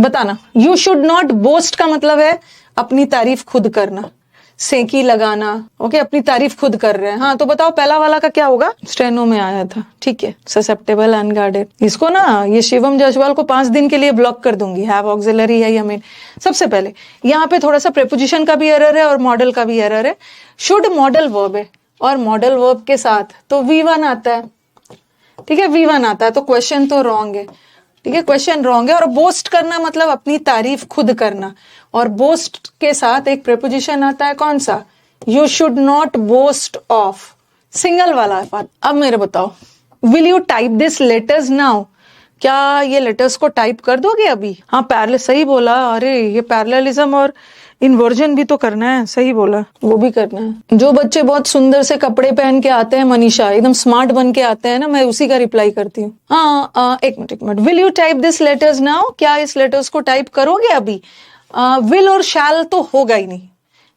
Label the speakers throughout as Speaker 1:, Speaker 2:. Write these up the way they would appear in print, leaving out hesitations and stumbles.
Speaker 1: बताना। You should not boast का मतलब है अपनी तारीफ खुद करना, सेंकी लगाना। ओके, अपनी तारीफ खुद कर रहे हैं। हाँ, तो बताओ पहला वाला का क्या होगा? स्टेनो में आया था, ठीक है। Susceptible, unguarded. इसको ना ये शिवम जायसवाल को 5 दिन के लिए ब्लॉक कर दूंगी। हैव ऑक्सिलरी है या मीन। सबसे पहले यहाँ पे थोड़ा सा प्रेपोजिशन का भी एरर है और मॉडल का भी एरर है। शुड मॉडल वर्ब है और मॉडल वर्ब के साथ तो V1 आता है, ठीक है। V1 आता है तो क्वेश्चन तो रॉन्ग है, ठीक है, क्वेश्चन रॉन्ग है। और बोस्ट करना मतलब अपनी तारीफ खुद करना, और बोस्ट के साथ एक प्रेपोजिशन आता है, कौन सा? You should not boast of, single वाला बात। अब मेरे बताओ, will you type this letters now? क्या ये लेटर्स को टाइप कर दोगे अभी? हाँ, पैरेलल, सही बोला। अरे ये पैरेललिज्म और इन्वर्जन भी तो करना है, सही बोला, वो भी करना है। जो बच्चे बहुत सुंदर से कपड़े पहन के आते हैं मनीषा, एकदम स्मार्ट बन के आते हैं ना, मैं उसी का रिप्लाई करती हूँ। हाँ, एक minute. Will you type this letters now? क्या इस लेटर्स को टाइप करोगे अभी? विल और शैल तो होगा ही नहीं,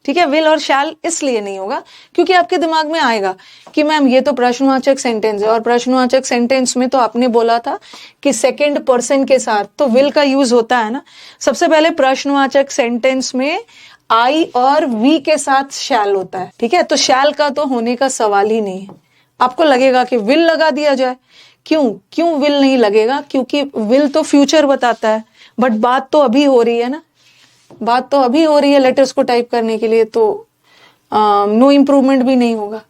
Speaker 1: ठीक है। विल और शैल इसलिए नहीं होगा क्योंकि आपके दिमाग में आएगा कि मैम ये तो प्रश्नवाचक सेंटेंस है, और प्रश्नवाचक सेंटेंस में तो आपने बोला था कि सेकंड पर्सन के साथ तो विल का यूज होता है ना। सबसे पहले प्रश्नवाचक सेंटेंस में आई और वी के साथ शैल होता है, ठीक है। तो शैल का तो होने का सवाल ही नहीं है। आपको लगेगा कि विल लगा दिया जाए, क्यों विल नहीं लगेगा? क्योंकि विल तो फ्यूचर बताता है, बट बात तो अभी हो रही है ना, बात तो अभी हो रही है लेटर्स को टाइप करने के लिए, तो नो इम्प्रूवमेंट भी नहीं होगा।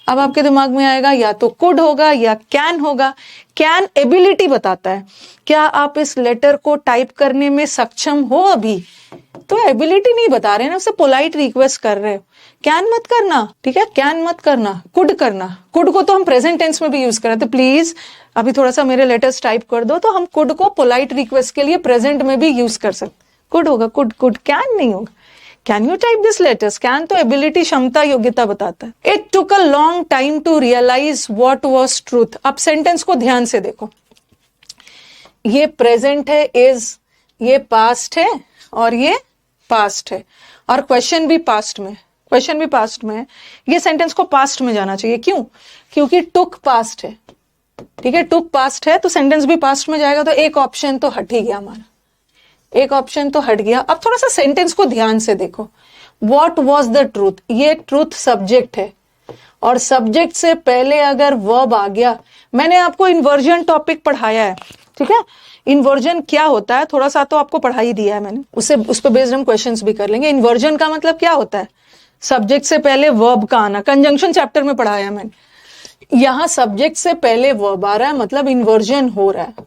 Speaker 1: अब आपके दिमाग में आएगा या तो कुड होगा या कैन होगा। कैन एबिलिटी बताता है, क्या आप इस लेटर को टाइप करने में सक्षम हो अभी? तो एबिलिटी नहीं बता रहे ना, उससे पोलाइट रिक्वेस्ट कर रहे हो। कैन मत करना, ठीक है, कैन मत करना, कुड करना। कुड को तो हम प्रेजेंट टेंस में भी यूज कर रहे थे, प्लीज अभी थोड़ा सा मेरे लेटर्स टाइप कर दो, तो हम कुड को पोलाइट रिक्वेस्ट के लिए प्रेजेंट में भी यूज कर सकते। कुड होगा, कुड, कैन नहीं होगा। Can you type this letters? Can तो एबिलिटी, क्षमता, योग्यता बताता है। It took a long time to realise what was truth. अब सेंटेंस को ध्यान से देखो, ये प्रेजेंट है, इज, ये पास्ट है और ये पास्ट है, और क्वेश्चन भी पास्ट में है। ये सेंटेंस को पास्ट में जाना चाहिए। क्यों? क्योंकि टुक पास्ट है, ठीक है, टुक पास्ट है तो सेंटेंस भी पास्ट में जाएगा। तो एक ऑप्शन तो हट ही गया हमारा, एक ऑप्शन तो हट गया। अब थोड़ा सा सेंटेंस को ध्यान से देखो। व्हाट वाज द ट्रूथ, ये ट्रूथ सब्जेक्ट है, और सब्जेक्ट से पहले अगर वर्ब आ गया, मैंने आपको इन्वर्जन टॉपिक पढ़ाया है, ठीक है। इन्वर्जन क्या होता है थोड़ा सा तो आपको पढ़ा ही दिया है मैंने, उस पर बेस्ड हम क्वेश्चंस भी कर लेंगे। इन्वर्जन का मतलब क्या होता है? सब्जेक्ट से पहले वर्ब का आना। कंजंक्शन चैप्टर में पढ़ाया मैंने। यहां सब्जेक्ट से पहले वर्ब आ रहा है, मतलब इन्वर्जन हो रहा है।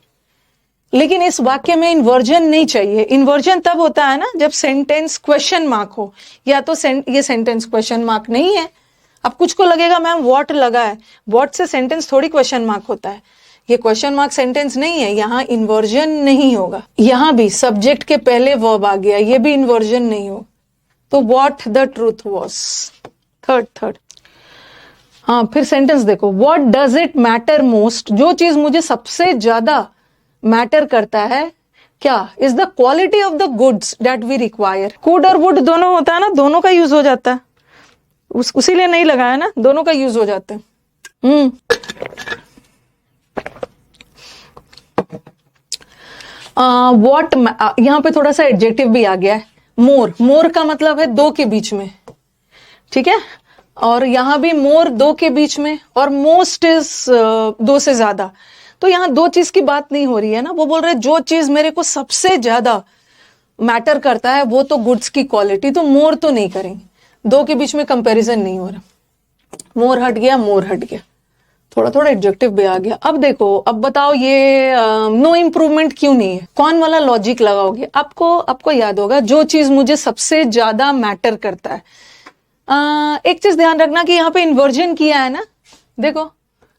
Speaker 1: लेकिन इस वाक्य में इन्वर्जन नहीं चाहिए। इन्वर्जन तब होता है ना जब सेंटेंस क्वेश्चन मार्क हो, या तो ये सेंटेंस क्वेश्चन मार्क नहीं है। अब कुछ को लगेगा मैम व्हाट लगा है, व्हाट से सेंटेंस थोड़ी क्वेश्चन मार्क होता है। ये क्वेश्चन मार्क सेंटेंस नहीं है, यहाँ इन्वर्जन नहीं होगा। यहाँ भी सब्जेक्ट के पहले वर्ब आ गया, ये भी इन्वर्जन नहीं हो। तो what the truth was, third. हाँ, फिर सेंटेंस देखो। What does it matter most, जो चीज मुझे सबसे ज्यादा मैटर करता है, क्या? Is the quality of the goods that we require. Could और वुड दोनों होता है ना, दोनों का यूज हो जाता है, उसी लिए नहीं लगाया ना, दोनों का यूज हो जाता है। व्हाट, यहां पे थोड़ा सा एडजेक्टिव भी आ गया है। मोर का मतलब है दो के बीच में, ठीक है, और यहां भी मोर दो के बीच में, और मोस्ट इज दो से ज्यादा। तो यहाँ दो चीज की बात नहीं हो रही है ना, वो बोल रहे जो चीज मेरे को सबसे ज्यादा मैटर करता है वो तो गुड्स की क्वालिटी, तो मोर तो नहीं करेंगे, दो के बीच में कंपैरिजन नहीं हो रहा। मोर हट गया, थोड़ा एडजेक्टिव भी आ गया। अब देखो, अब बताओ ये नो इम्प्रूवमेंट क्यों नहीं है? कौन वाला लॉजिक लगाओगे? आपको याद होगा, जो चीज मुझे सबसे ज्यादा मैटर करता है। एक चीज ध्यान रखना कि यहाँ पे इन्वर्जन किया है ना, देखो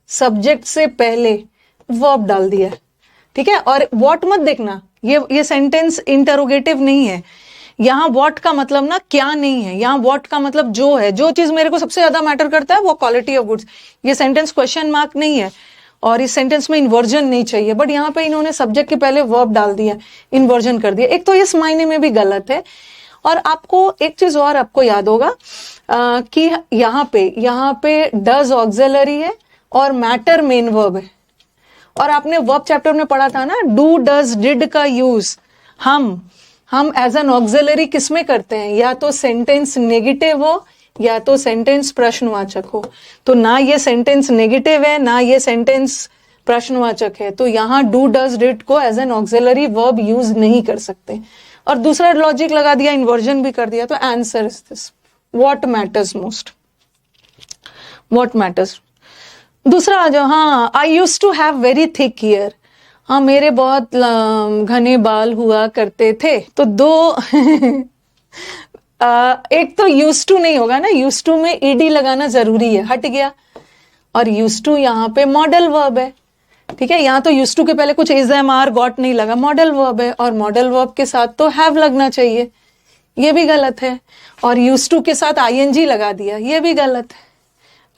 Speaker 1: सब्जेक्ट से पहले वर्ब डाल दिया है, ठीक है। और व्हाट मत देखना, ये सेंटेंस इंटरोगेटिव नहीं है। यहाँ व्हाट का मतलब ना क्या नहीं है, यहाँ व्हाट का मतलब जो है, जो चीज मेरे को सबसे ज्यादा मैटर करता है वो क्वालिटी ऑफ गुड्स। ये सेंटेंस क्वेश्चन मार्क नहीं है, और इस सेंटेंस में इन्वर्जन नहीं चाहिए, बट यहाँ पे इन्होंने सब्जेक्ट के पहले वर्ब डाल दिया, इन्वर्जन कर दिया। एक तो इस मायने में भी गलत है। और आपको एक चीज और आपको याद होगा कि यहाँ पे डज ऑक्सिलरी है और मैटर मेन वर्ब है। और आपने वर्ब चैप्टर में पढ़ा था ना, डू, डज, डिड का यूज हम एज एन ऑक्सिलरी किस में करते हैं, या तो सेंटेंस नेगेटिव हो या तो सेंटेंस प्रश्नवाचक हो। तो ना ये सेंटेंस नेगेटिव है ना ये सेंटेंस प्रश्नवाचक है, तो यहाँ डू डज डिड को as an auxiliary verb use नहीं कर सकते। और दूसरा लॉजिक लगा दिया, इन्वर्जन भी कर दिया, तो answer is this, what matters most, what matters. दूसरा आ जाओ, हाँ, I use to have very thick hair, हाँ मेरे बहुत घने बाल हुआ करते थे। तो दो एक तो यूज टू नहीं होगा ना, यूज टू में ईडी लगाना जरूरी है, हट गया। और यूज टू यहाँ पे मॉडल वर्ब है, ठीक है, यहाँ तो यूज टू के पहले कुछ इज एम आर गॉट नहीं लगा, मॉडल वर्ब है, और मॉडल वर्ब के साथ तो हैव लगना चाहिए, ये भी गलत है। और यूज टू के साथ आईएनजी लगा दिया, ये भी गलत है।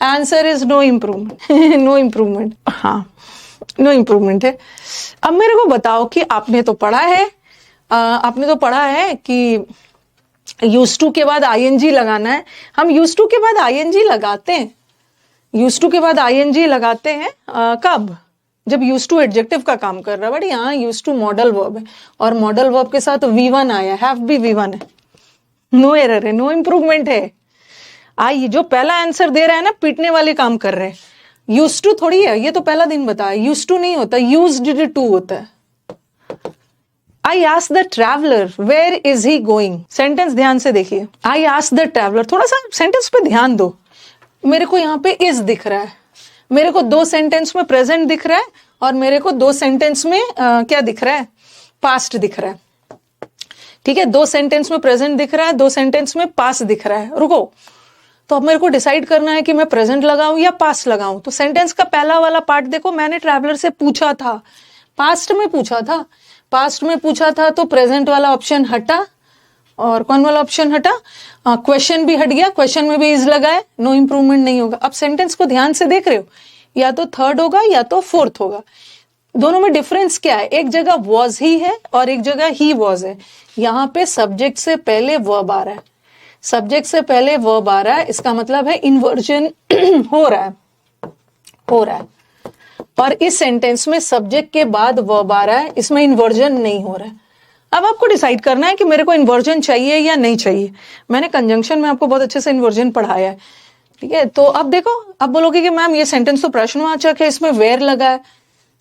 Speaker 1: Answer is no improvement. No improvement, हाँ नो इम्प्रूवमेंट है। अब मेरे को बताओ कि आपने तो पढ़ा है कि यूज टू के बाद आईएनजी लगाना है। हम यूज टू के बाद आईएनजी लगाते हैं, यूज टू के बाद आईएनजी लगाते हैं कब, जब यूज टू एडजेक्टिव का काम कर रहा है। बट यहाँ यूज टू मॉडल वर्ब है, और मॉडल वर्ब के साथ V1 आया, हैव भी V1 है, नो एरर है, नो इम्प्रूवमेंट है। आई जो पहला आंसर दे रहा है ना, पीटने वाले काम कर रहे हैं। यूज टू थोड़ी है, ये तो पहला दिन बताया, यूज टू नहीं होता, यूज्ड टू होता है। I asked the traveller where is he going, sentence ध्यान से देखिए। आई आस्क्ड द ट्रैवलर, थोड़ा सा सेंटेंस पे ध्यान दो। मेरे को यहाँ पे इज दिख रहा है, मेरे को दो सेंटेंस में प्रेजेंट दिख रहा है, और मेरे को दो सेंटेंस में क्या दिख रहा है, पास्ट दिख रहा है। ठीक है, दो सेंटेंस में प्रेजेंट दिख रहा है, दो सेंटेंस में पास्ट दिख रहा है। रुको, तो अब मेरे को डिसाइड करना है कि मैं प्रेजेंट लगाऊं या पास्ट लगाऊं। तो सेंटेंस का पहला वाला पार्ट देखो, मैंने ट्रैवलर से पूछा था, पास्ट में पूछा था, पास्ट में पूछा था, तो प्रेजेंट वाला ऑप्शन हटा, और कौन वाला ऑप्शन हटा, क्वेश्चन भी हट गया, क्वेश्चन में भी इज लगा है, नो इम्प्रूवमेंट नहीं होगा। अब सेंटेंस को ध्यान से देख रहे हो, या तो थर्ड होगा या तो फोर्थ होगा। दोनों में डिफरेंस क्या है, एक जगह वॉज ही है और एक जगह ही वॉज है। यहाँ पे सब्जेक्ट से पहले वर्ब आ रहा है, सब्जेक्ट से पहले वर्ब आ रहा है, इसका मतलब है इन्वर्जन हो रहा है। और इस सेंटेंस में सब्जेक्ट के बाद वर्ब आ रहा है, इसमें इन्वर्जन नहीं हो रहा है। अब आपको डिसाइड करना है कि मेरे को इन्वर्जन चाहिए या नहीं चाहिए। मैंने कंजंक्शन में आपको बहुत अच्छे से इन्वर्जन पढ़ाया है, ठीक है। तो अब देखो, अब बोलोगे कि मैम ये सेंटेंस तो प्रश्नवाचक है, इसमें वेयर लगा है।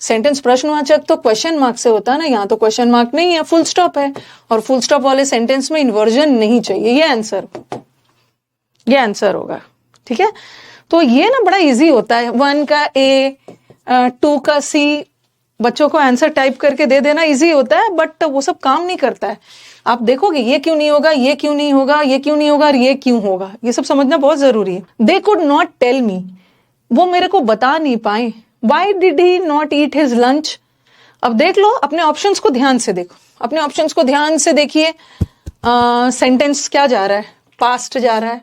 Speaker 1: सेंटेंस प्रश्नवाचक तो क्वेश्चन मार्क से होता है ना, यहाँ तो क्वेश्चन मार्क नहीं है, फुल स्टॉप है, और फुल स्टॉप वाले सेंटेंस में इन्वर्जन नहीं चाहिए। ये आंसर होगा, ठीक है। तो ये ना बड़ा इजी होता है, 1 का A, 2 का C, बच्चों को आंसर टाइप करके दे देना इजी होता है, बट वो सब काम नहीं करता है। आप देखोगे ये क्यों नहीं होगा, ये क्यों नहीं होगा, ये क्यों नहीं होगा, और ये क्यों होगा, ये सब समझना बहुत जरूरी है। They could not tell me, वो मेरे को बता नहीं पाए। Why did he not eat his lunch. अब देख लो, अपने ऑप्शंस को ध्यान से देखो, अपने ऑप्शंस को ध्यान से देखिए। सेंटेंस क्या जा रहा है, पास्ट जा रहा है,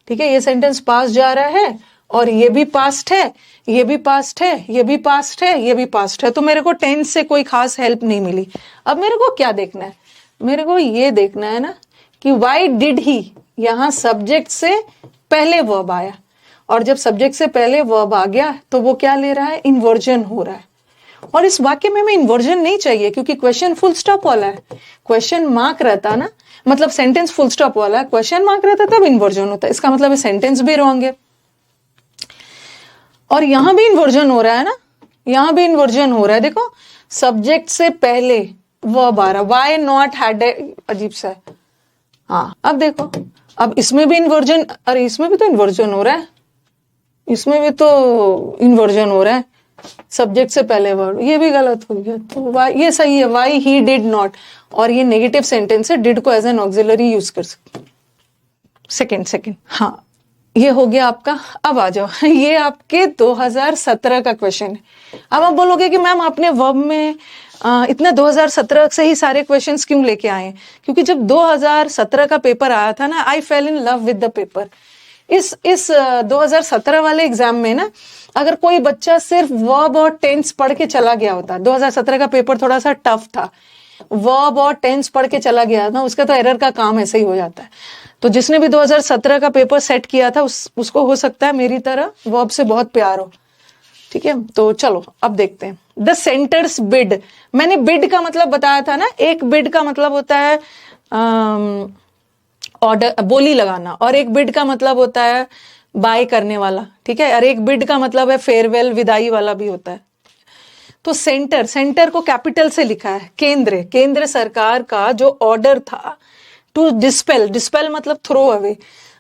Speaker 1: ठीक है, ये सेंटेंस पास्ट जा रहा है, और ये भी पास्ट है, ये भी पास्ट है, ये भी पास्ट है, ये भी पास्ट है। तो मेरे को टेंस से कोई खास हेल्प नहीं मिली। अब मेरे को क्या देखना है, मेरे को ये देखना है ना कि वाई डिड ही, यहाँ सब्जेक्ट से पहले वर्ब आया, और जब सब्जेक्ट से पहले वर्ब आ गया तो वो क्या ले रहा है, इन्वर्जन हो रहा है। और इस वाक्य में इन्वर्जन नहीं चाहिए, क्योंकि क्वेश्चन फुल स्टॉप वाला है। क्वेश्चन मार्क रहता ना, मतलब सेंटेंस फुल स्टॉप वाला है, क्वेश्चन मार्क रहता तब इन्वर्जन होता है, इसका मतलब है सेंटेंस भी रॉन्ग है। और यहां भी इन्वर्जन हो रहा है ना, यहां भी इन्वर्जन हो रहा है। देखो, सब्जेक्ट से पहले वर्ब आ रहा, वाई नॉट हैड, अजीब सा है। हाँ, अब देखो, अब इसमें भी इन्वर्जन, अरे इसमें भी तो इन्वर्जन हो रहा है, इसमें भी तो इन्वर्जन हो रहा है, सब्जेक्ट से पहले वर्ड, ये भी गलत हो गया। तो वाई, ये सही है, वाई ही डिड नॉट, और ये नेगेटिव सेंटेंस है, डिड को एज एन ऑक्सिलरी यूज कर सकते। सेकंड, हाँ, ये हो गया आपका। अब आ जाओ, ये आपके 2017 का क्वेश्चन है। अब आप बोलोगे कि मैम आपने वर्ब में इतना 2017 से ही सारे क्वेश्चंस क्यों लेके आए? क्योंकि जब 2017 का पेपर आया था ना, I fell in love with the paper. इस 2017 वाले एग्जाम में ना, अगर कोई बच्चा सिर्फ वर्ब और टेंस पढ़ के चला गया होता, 2017 का पेपर थोड़ा सा टफ था, वर्ब और टेंस पढ़ के चला गया ना, उसका तो एरर का काम ऐसे ही हो जाता है। तो जिसने भी 2017 का पेपर सेट किया था, उसको हो सकता है मेरी तरह वर्ब से बहुत प्यार हो, ठीक है, तो चलो अब देखते हैं। द सेंटर्स बिड, मैंने बिड का मतलब बताया था ना, एक बिड का मतलब होता है ऑर्डर, बोली लगाना, और एक बिड का मतलब होता है बाय करने वाला, ठीक है, और एक बिड का मतलब है फेयरवेल, विदाई वाला भी होता है। तो सेंटर, सेंटर को कैपिटल से लिखा है, केंद्र, केंद्र सरकार का जो ऑर्डर था टू डिस्पेल, डिस्पेल मतलब थ्रो अवे,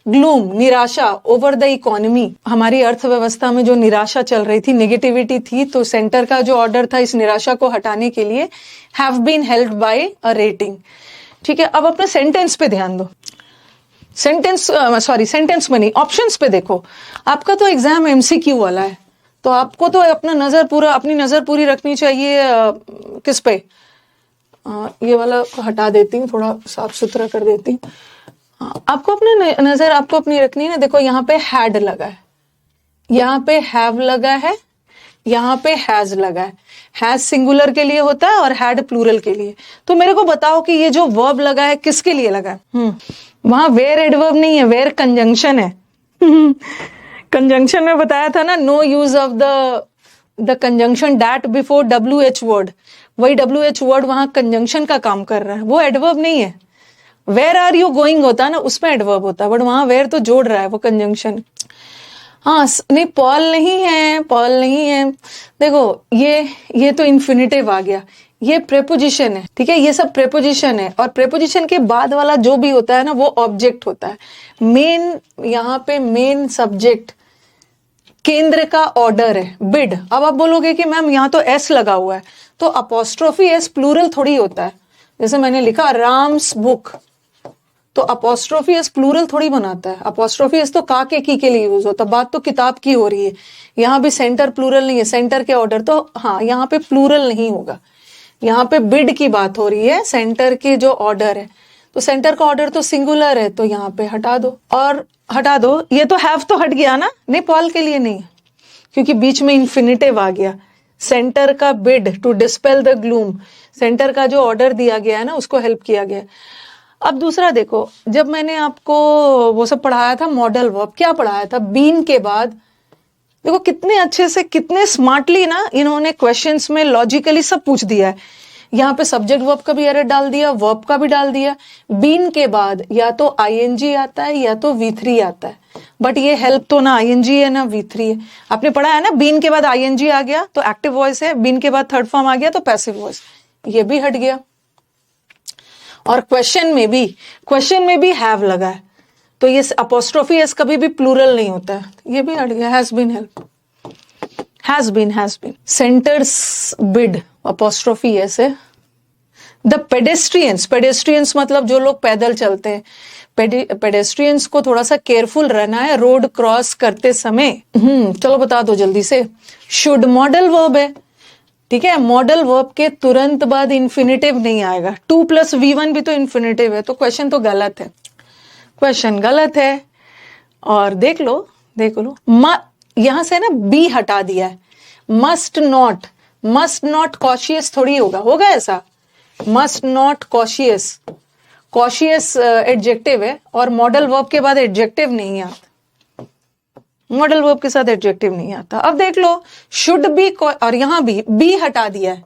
Speaker 1: ग्लूम, निराशा, ओवर द इकोनॉमी, हमारी अर्थव्यवस्था में जो निराशा चल रही थी, नेगेटिविटी थी, तो सेंटर का जो ऑर्डर था इस निराशा को हटाने के लिए, have been helped by a rating. ठीक है, अब अपने सेंटेंस पे ध्यान दो। सेंटेंस सेंटेंस में नहीं, ऑप्शंस पे देखो। आपका तो एग्जाम एमसीक्यू वाला है, तो आपको तो अपनी नजर पूरी रखनी चाहिए किस पे, ये वाला हटा देती हूँ, थोड़ा साफ सुथरा कर देती हूँ। आपको अपने नजर आपको अपनी रखनी है। देखो यहाँ पे हैड लगा है, यहाँ पे हैव लगा है, यहाँ पे हैज लगा है। हैज सिंगुलर के लिए होता है और हैड प्लूरल के लिए। तो मेरे को बताओ कि ये जो वर्ब लगा है किसके लिए लगा है? वहां वेयर एडवर्ब नहीं है, वेयर कंजंक्शन है। कंजंक्शन में बताया था ना, no use of the conjunction that before WH word, वही WH वर्ड वहां कंजंक्शन का काम कर रहा है, वो एडवर्ब नहीं है। वेयर आर यू गोइंग होता है ना, उसमें एडवर्ब होता है, बट वहां वेयर तो जोड़ रहा है, वो कंजंक्शन। हाँ नहीं, पॉल नहीं है, पॉल नहीं है। देखो ये तो इन्फिनिटिव आ गया, ये प्रेपोजिशन है, ठीक है, ये सब प्रेपोजिशन है, और प्रेपोजिशन के बाद वाला जो भी होता है ना वो ऑब्जेक्ट होता है। मेन, यहाँ पे मेन सब्जेक्ट केंद्र का ऑर्डर है, बिड। अब आप बोलोगे कि मैम यहाँ तो एस लगा हुआ है, तो अपोस्ट्रोफी एस प्लूरल थोड़ी होता है। जैसे मैंने लिखा राम्स बुक, तो अपोस्ट्रोफी एस प्लूरल थोड़ी बनाता है। अपोस्ट्रोफी एस तो का के की के लिए यूज होता है, बात तो किताब की हो रही है। यहाँ भी सेंटर प्लूरल नहीं है, सेंटर के ऑर्डर, तो हाँ यहाँ पे प्लूरल नहीं होगा, यहाँ पे बिड की बात हो रही है, सेंटर के जो ऑर्डर है, तो सेंटर का ऑर्डर तो सिंगुलर है, तो यहाँ पे हटा दो, और हटा दो। ये तो हैव तो हट गया ना, नहीं पॉल के लिए नहीं, क्योंकि बीच में इन्फिनिटिव आ गया। सेंटर का bid to dispel the gloom, centre का जो ऑर्डर दिया गया है ना उसको हेल्प किया गया। अब दूसरा देखो, जब मैंने आपको वो सब पढ़ाया था मॉडल वर्ब, क्या पढ़ाया था? बीन के बाद देखो कितने अच्छे से, कितने स्मार्टली ना इन्होंने क्वेश्चंस में लॉजिकली सब पूछ दिया है। यहाँ पे सब्जेक्ट वर्ब का भी एरर डाल दिया, वर्ब का भी डाल दिया। बीन के बाद या तो आईएनजी आता है या तो V3 आता है, बट ये हेल्प तो ना आईएनजी है ना V3 है। आपने पढ़ा है ना, बीन के बाद आईएनजी आ गया तो एक्टिव वॉइस है, बीन के बाद थर्ड फॉर्म आ गया तो पैसिव वॉइस, ये भी हट गया। और क्वेश्चन में भी हैव लगा है, तो ये अपोस्ट्रोफी एस कभी भी प्लूरल नहीं होता है, ये भी हट गया। Has been help, has been centre's bid apostrophe s है। द पेडेस्ट्रियंस, पेडेस्ट्रियंस मतलब जो लोग पैदल चलते हैं, पेडेस्ट्रियंस को थोड़ा सा केयरफुल रहना है रोड क्रॉस करते समय। चलो बता दो जल्दी से। शुड मॉडल वर्ब है, ठीक है, मॉडल वर्ब के तुरंत बाद इन्फिनिटिव नहीं आएगा। 2 + V1 भी तो इन्फिनिटिव है, तो क्वेश्चन तो गलत है, क्वेश्चन गलत है। और देख लो यहां से ना बी हटा दिया है। मस्ट नॉट कॉशियस थोड़ी होगा ऐसा। Must not cautious, cautious adjective है, और मॉडल वर्ब के बाद एडजेक्टिव नहीं आता, मॉडल वर्ब के साथ एडजेक्टिव नहीं आता। अब देख लो शुड बी, और यहां भी बी हटा दिया है।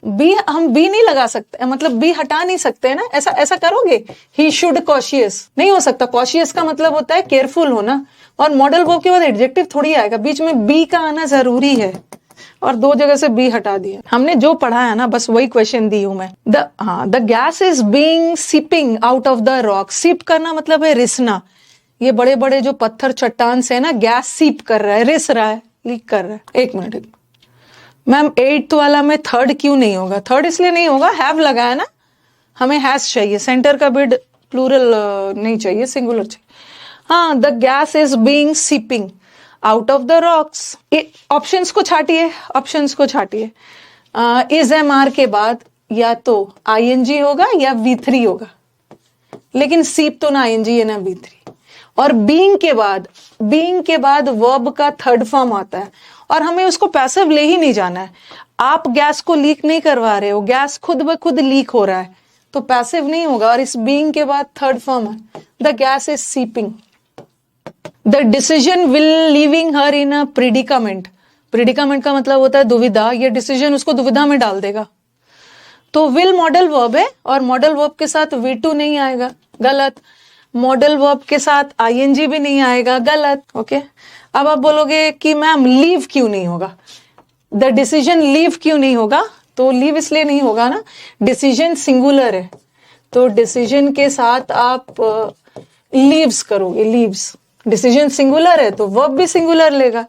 Speaker 1: बी हम बी नहीं लगा सकते, मतलब बी हटा नहीं सकते ना, ऐसा करोगे? ही शुड कॉशियस नहीं हो सकता, कॉशियस का मतलब होता है केयरफुल होना, और मॉडल वर्ब के बाद एडजेक्टिव थोड़ी आएगा, बीच में बी का आना जरूरी है, और 2 जगह से बी हटा दिया। हमने जो पढ़ा है ना बस वही क्वेश्चन दी हूं मैं। The gas is being seeping out of the rock. सीप करना मतलब है रिसना, ये बड़े बड़े जो पत्थर चट्टान से है ना, गैस सीप कर रहा है, रिस रहा है, लीक कर रहा है। 1 मिनट मैम, 8th वाला में थर्ड क्यों नहीं होगा? थर्ड इसलिए नहीं होगा, हैव लगा है ना, हमें हैज चाहिए, सेंटर का बिड प्लूरल नहीं चाहिए, सिंगुलर चाहिए। हाँ, the gas is being seeping out of the rocks. Options को छाटिए, इज MR के बाद या तो ING होगा या V3 होगा, लेकिन सीप तो ना ING है ना V3। और बीइंग के बाद वर्ब का थर्ड फॉर्म आता है, और हमें उसको पैसिव ले ही नहीं जाना है। आप गैस को लीक नहीं करवा रहे हो, गैस खुद ब खुद लीक हो रहा है, तो पैसिव नहीं होगा। और इस बीइंग के बाद थर्ड फॉर्म है, the gas is seeping. The decision will leaving her in a predicament. Predicament का मतलब होता है दुविधा, ये डिसीजन उसको दुविधा में डाल देगा। तो विल मॉडल वर्ब है और मॉडल वर्ब के साथ V2 नहीं आएगा, गलत। मॉडल वर्ब के साथ ING भी नहीं आएगा, गलत। ओके, अब आप बोलोगे कि मैम लीव क्यों नहीं होगा, द डिसीजन लीव क्यों नहीं होगा? तो लीव इसलिए नहीं होगा ना, डिसीजन सिंगुलर है, तो डिसीजन के साथ आप लीव्स करोगे, लीव्स। डिसीजन सिंगुलर है तो वर्ब भी सिंगुलर लेगा।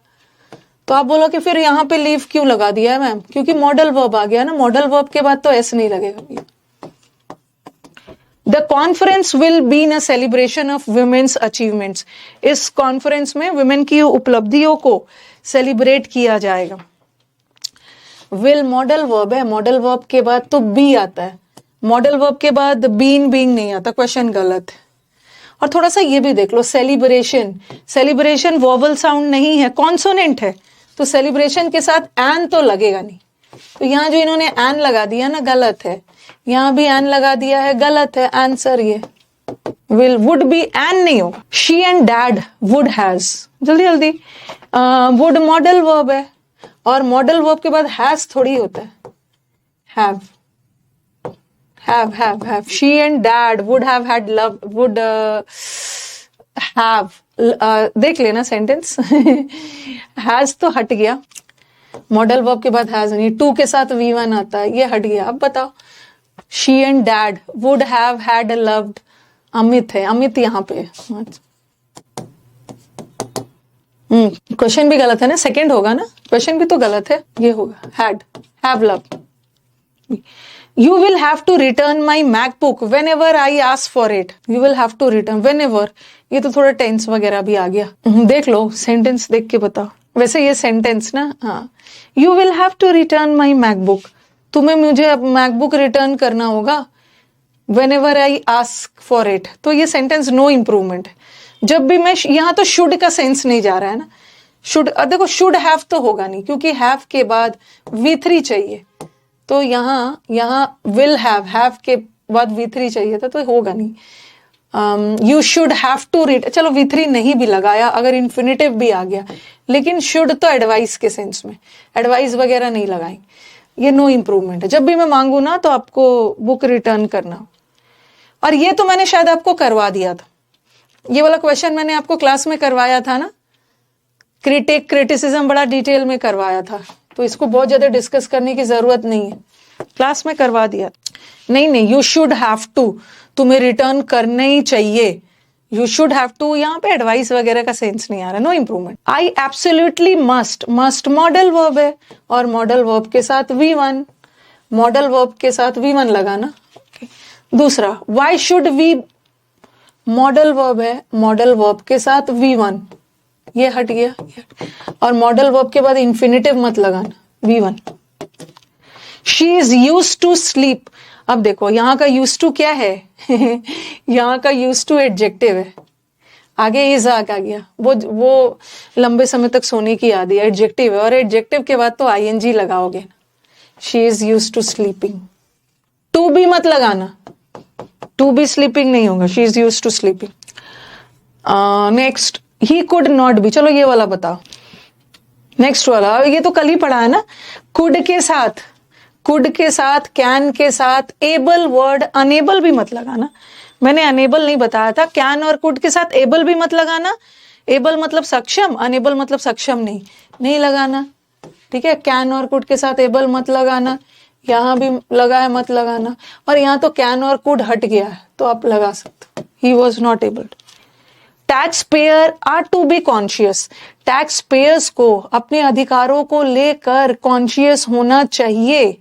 Speaker 1: तो आप बोलोगे फिर यहाँ पे लीव क्यों लगा दिया है मैम? क्योंकि मॉडल वर्ब आ गया ना, मॉडल वर्ब के बाद तो ऐसे नहीं लगेगा। The conference will be in a celebration of women's achievements. इस कॉन्फ्रेंस में वुमेन की उपलब्धियों को सेलिब्रेट किया जाएगा। विल मॉडल वर्ब है, मॉडल वर्ब के बाद तो बी आता है, मॉडल वर्ब के बाद बीन बीइंग नहीं आता, क्वेश्चन गलत है। और थोड़ा सा ये भी देख लो, सेलिब्रेशन, सेलिब्रेशन वोवल साउंड नहीं है, कॉन्सोनेंट है, तो सेलिब्रेशन के साथ एन तो लगेगा नहीं। तो यहाँ जो इन्होंने एन लगा दिया ना, गलत है। यहाँ भी एन लगा दिया है, गलत है आंसर ये। विल वुड बी एन नहीं होगा। She and dad would has, जल्दी जल्दी। वुड मॉडल वर्ब है और मॉडल वर्ब के बाद हैज थोड़ी होता है, have. Have. She and dad would have had love, would have. देख लेना सेंटेंस। हैज तो हट गया, मॉडल वर्ब के बाद हैज नहीं, टू के साथ V1 आता है, ये हट गया। अब बताओ, she and dad would have had loved, Amit है, अमित यहाँ पे। क्वेश्चन भी गलत है ना, सेकंड होगा ना, क्वेश्चन भी तो गलत है, ये होगा had, have loved। You will have to return my MacBook whenever I ask for it. You will have to return whenever, ये तो थोड़ा टेंस वगैरह भी आ गया। देख लो, सेंटेंस देख के बताओ। वैसे ये सेंटेंस ना, हाँ, You will have to return my MacBook, तुम्हें मुझे अब मैकबुक रिटर्न करना होगा। Whenever I ask for it, तो ये सेंटेंस नो इम्प्रूवमेंट है। जब भी मैं, यहाँ तो शुड का सेंस नहीं जा रहा है ना, शुड, देखो शुड हैव तो होगा नहीं, क्योंकि हैव के बाद V3 चाहिए, तो यहाँ विल हैव के बाद V3 चाहिए था, तो होगा नहीं। You should have to read, चलो V3 नहीं भी लगाया, अगर इन्फिनिटिव भी आ गया, लेकिन शुड तो एडवाइस के सेंस में, एडवाइस वगैरह नहीं लगाएंगे, ये नो इम्प्रूवमेंट है। जब भी मैं मांगू ना तो आपको बुक रिटर्न करना। और ये तो मैंने शायद आपको करवा दिया था, ये वाला क्वेश्चन मैंने आपको क्लास में करवाया था ना, क्रिटिसिज्म बड़ा डिटेल में करवाया था, तो इसको बहुत ज्यादा डिस्कस करने की जरूरत नहीं है, क्लास में करवा दिया। नहीं, यू शुड हैव टू, तुम्हें रिटर्न करना ही चाहिए, यू शुड हैव टू, यहाँ पे एडवाइस वगैरह का सेंस नहीं आ रहा, no improvement. I absolutely must, must modal verb है और मॉडल वर्ब के साथ V1, मॉडल वर्ब के साथ V1 लगाना। दूसरा, why should we, modal verb है, मॉडल वर्ब के साथ V1, ये हट गया, और मॉडल वर्ब के बाद इंफिनिटिव मत लगाना, V1। She is used to sleep, अब देखो यहाँ का यूज्ड टू क्या है? यहाँ का यूज्ड टू एडजेक्टिव है, आगे इज आ गया, वो लंबे समय तक सोने की आदत है, एडजेक्टिव है, और एडजेक्टिव के बाद तो ING लगाओगे। She is used to sleeping, to भी मत लगाना, टू भी स्लीपिंग नहीं होगा, she is used to sleeping. Next, he could not be, चलो ये वाला बताओ। नेक्स्ट वाला, ये तो कल ही पढ़ा है ना, कुड के साथ, कुड के साथ, कैन के साथ, एबल वर्ड, अनेबल भी मत लगाना, मैंने अनेबल नहीं बताया था। कैन और कुड के साथ एबल भी मत लगाना, एबल मतलब सक्षम, अनेबल मतलब सक्षम नहीं लगाना, ठीक है। कैन और कुड के साथ एबल मत लगाना, यहाँ भी लगाया मत लगाना, और यहाँ तो कैन और कुड हट गया है तो आप लगा सकते हो, he was not able. Tax payer are to be conscious, tax payers को अपने अधिकारों को लेकर कॉन्शियस होना चाहिए।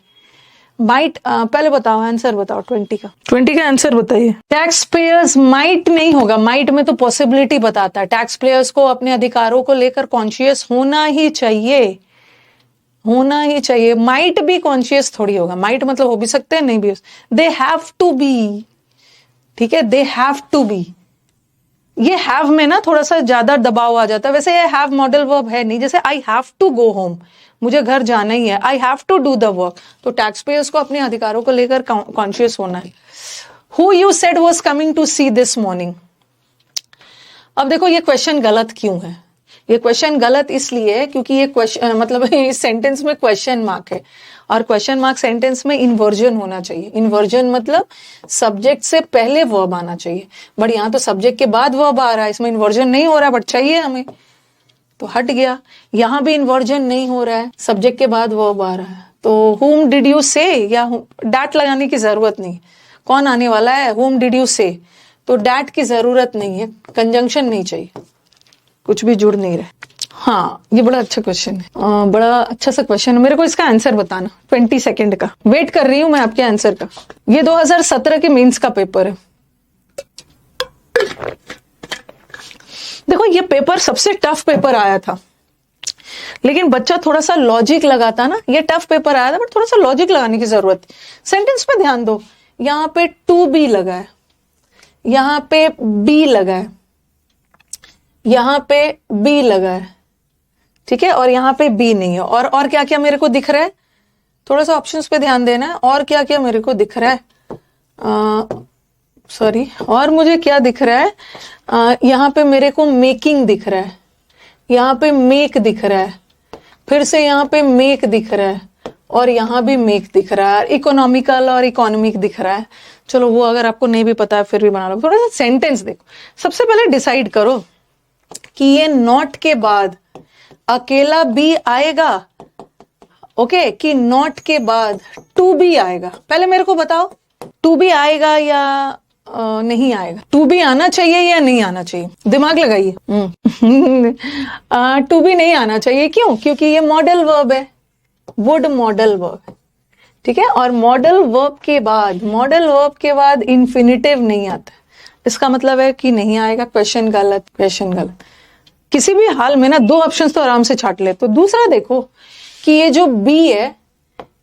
Speaker 1: माइट, पहले बताओ आंसर बताओ 20 का आंसर बताइए। टैक्स पेयर्स माइट नहीं होगा, माइट में तो पॉसिबिलिटी बताता है, टैक्स पेयर्स को अपने अधिकारों को लेकर कॉन्शियस होना ही चाहिए, होना ही चाहिए। माइट भी कॉन्शियस थोड़ी होगा, माइट मतलब हो भी सकते हैं, नहीं भी, दे हैव टू बी, ठीक है, दे हैव टू बी। ये हैव में ना थोड़ा सा ज्यादा दबाव आ जाता है, वैसे ये हैव मॉडल वर्ब है नहीं, जैसे I have to go home, मुझे घर जाना ही है, I have to do the work, तो टैक्स पेयर्स को अपने अधिकारों को लेकर कॉन्शियस होना है। Who you said was coming to see this morning, अब देखो ये क्वेश्चन गलत क्यों है, ये क्वेश्चन गलत इसलिए है क्योंकि ये क्वेश्चन मतलब इस सेंटेंस में क्वेश्चन मार्क है, और क्वेश्चन मार्क सेंटेंस में इन्वर्जन होना चाहिए। इन्वर्जन मतलब सब्जेक्ट से पहले वर्ब आना चाहिए, बट यहाँ तो सब्जेक्ट के बाद वर्ब आ रहा है, इसमें इन्वर्जन नहीं हो रहा बट चाहिए हमें, तो हट गया। यहाँ भी इन्वर्जन नहीं हो रहा है, सब्जेक्ट के बाद वर्ब आ रहा है, तो whom did you say या डैट लगाने की जरूरत नहीं, कौन आने वाला है, whom did you say, तो डैट की जरूरत नहीं है, कंजंक्शन नहीं चाहिए, कुछ भी जुड़ नहीं रहे। हाँ, ये बड़ा अच्छा क्वेश्चन है, बड़ा अच्छा सा क्वेश्चन है। मेरे को इसका आंसर बताना 20 सेकेंड का, वेट कर रही हूं मैं आपके आंसर का। ये 2017 के मेंस का पेपर है। देखो ये पेपर सबसे टफ पेपर आया था, लेकिन बच्चा थोड़ा सा लॉजिक लगाता ना, ये टफ पेपर आया था बट थोड़ा सा लॉजिक लगाने की जरूरत है। सेंटेंस पे ध्यान दो, यहाँ पे टू बी लगा है, यहाँ पे बी लगा है, यहाँ पे बी लगा है, ठीक है, और यहाँ पे बी नहीं है। और क्या क्या मेरे को दिख रहा है, थोड़ा सा ऑप्शंस पे ध्यान देना है। और क्या क्या मेरे को दिख रहा है, सॉरी, और मुझे क्या दिख रहा है, यहाँ पे मेरे को मेकिंग दिख रहा है, यहाँ पे मेक दिख रहा है, फिर से यहाँ पे मेक दिख रहा है, और यहाँ भी मेक दिख रहा है, इकोनॉमिकल और इकोनॉमिक दिख रहा है। चलो वो अगर आपको नहीं भी पता है फिर भी बना लो। थोड़ा सा सेंटेंस देखो, सबसे पहले डिसाइड करो कि ये नॉट के बाद अकेला बी आएगा, ओके, कि नॉट के बाद टू बी आएगा। पहले मेरे को बताओ टू बी आएगा या नहीं आएगा, टू बी आना चाहिए या नहीं आना चाहिए, दिमाग लगाइए। टू बी नहीं आना चाहिए, क्यों? क्योंकि ये मॉडल वर्ब है, वुड मॉडल वर्ब, ठीक है, और मॉडल वर्ब के बाद इंफिनिटिव नहीं आता, इसका मतलब है कि नहीं आएगा। क्वेश्चन गलत, क्वेश्चन गलत। किसी भी हाल में ना दो ऑप्शंस तो आराम से छाट ले। तो दूसरा देखो कि ये जो बी है,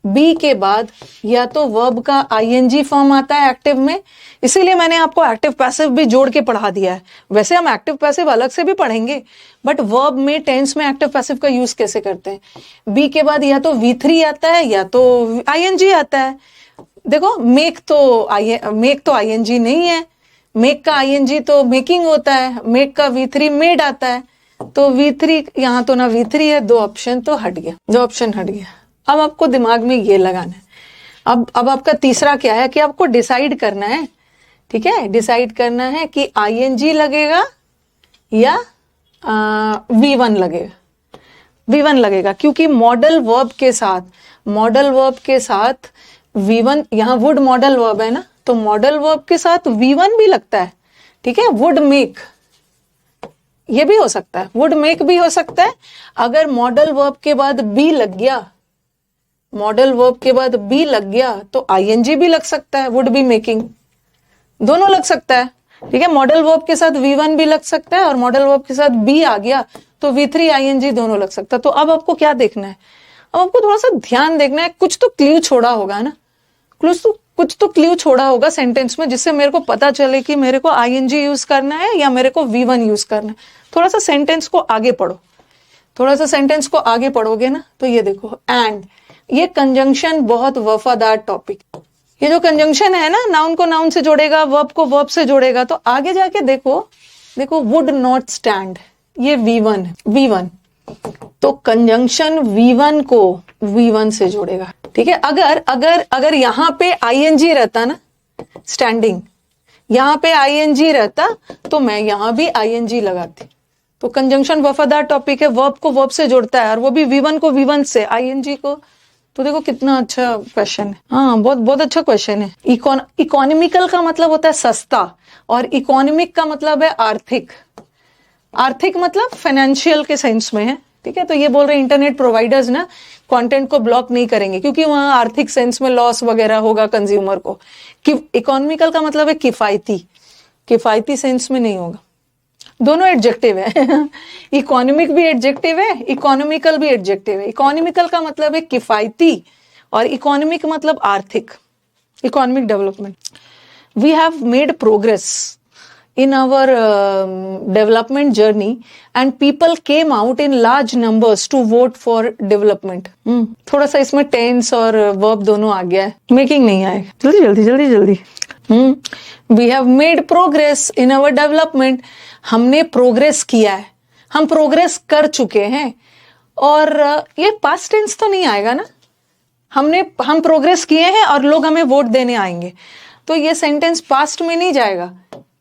Speaker 1: बी के बाद या तो वर्ब का आईएनजी फॉर्म आता है एक्टिव में, इसीलिए मैंने आपको एक्टिव पैसिव भी जोड़ के पढ़ा दिया है। वैसे हम एक्टिव पैसिव अलग से भी पढ़ेंगे, बट वर्ब में टेंस में एक्टिव पैसिव का यूज कैसे करते हैं। बी के बाद या तो V3 आता है या तो आईएनजी आता है। देखो मेक तो आईएनजी नहीं है, मेक का आईएनजी तो मेकिंग होता है, मेक का V3 मेड आता है, तो V3 यहाँ तो ना V3 है, दो ऑप्शन हट गया। अब आपको दिमाग में ये लगाना है। अब आपका तीसरा क्या है कि आपको डिसाइड करना है, ठीक है, डिसाइड करना है कि आईएनजी लगेगा या V1 लगेगा, क्योंकि मॉडल वर्ब के साथ V1, यहाँ वुड मॉडल वर्ब है ना, तो मॉडल वर्ब के साथ V1 भी लगता है, ठीक है। वुड मेक, ये भी हो सकता है, वुड मेक भी हो सकता है। अगर मॉडल वर्ब के बाद बी लग गया तो आईएनजी भी लग सकता है, वुड बी मेकिंग, दोनों लग सकता है, ठीक है। मॉडल वर्ब के साथ V1 भी लग सकता है और मॉडल वर्ब के साथ बी आ गया तो V3 आईएनजी दोनों लग सकता है। तो अब आपको क्या देखना है, अब आपको थोड़ा सा ध्यान देखना है। कुछ तो क्लू छोड़ा होगा ना, कुछ तो क्लू छोड़ा होगा सेंटेंस में, जिससे मेरे को पता चले कि मेरे को आईएनजी यूज करना है या मेरे को V1 यूज करना है। थोड़ा सा सेंटेंस को आगे पढ़ोगे ना, तो ये देखो एंड, ये कंजंक्शन बहुत वफादार टॉपिक। ये जो कंजंक्शन है ना, नाउन को नाउन से जोड़ेगा, वर्ब को वर्ब से जोड़ेगा, तो आगे जाके देखो वुड नॉट स्टैंड, ये V1, तो कंजंक्शन V1 को V1 से जोड़ेगा, ठीक है। अगर यहाँ पे आईएनजी रहता ना, स्टैंडिंग, यहाँ पे आईएनजी रहता तो मैं यहाँ भी आईएनजी लगाती। तो कंजंक्शन वफादार टॉपिक है, वर्ब को वर्ब से जोड़ता है और वो भी V1 को V1 से, आईएनजी को। तो देखो कितना अच्छा क्वेश्चन है, हाँ बहुत अच्छा क्वेश्चन है। इकोनॉमिकल का मतलब होता है सस्ता, और इकोनॉमिक का मतलब है आर्थिक मतलब फाइनेंशियल के सेंस में है, ठीक है। तो ये बोल रहे हैं इंटरनेट प्रोवाइडर्स ना कंटेंट को ब्लॉक नहीं करेंगे, क्योंकि वहां आर्थिक सेंस में लॉस वगैरह होगा कंज्यूमर को। इकोनॉमिकल का मतलब है किफायती सेंस में नहीं होगा। दोनों एडजेक्टिव है इकोनॉमिक भी एडजेक्टिव है, इकोनॉमिकल भी एडजेक्टिव है। इकोनॉमिकल का मतलब है किफायती और इकोनॉमिक मतलब आर्थिक, economic development. We have made progress in our development journey and people came out in large numbers to vote for development. थोड़ा सा इसमें tense और verb दोनों आ गया है, making नहीं आएगा। जल्दी we have made progress in our development, हमने प्रोग्रेस किया है, हम प्रोग्रेस कर चुके हैं। और ये पास्ट टेंस तो नहीं आएगा ना, हम प्रोग्रेस किए हैं और लोग हमें वोट देने आएंगे, तो ये सेंटेंस पास्ट में नहीं जाएगा।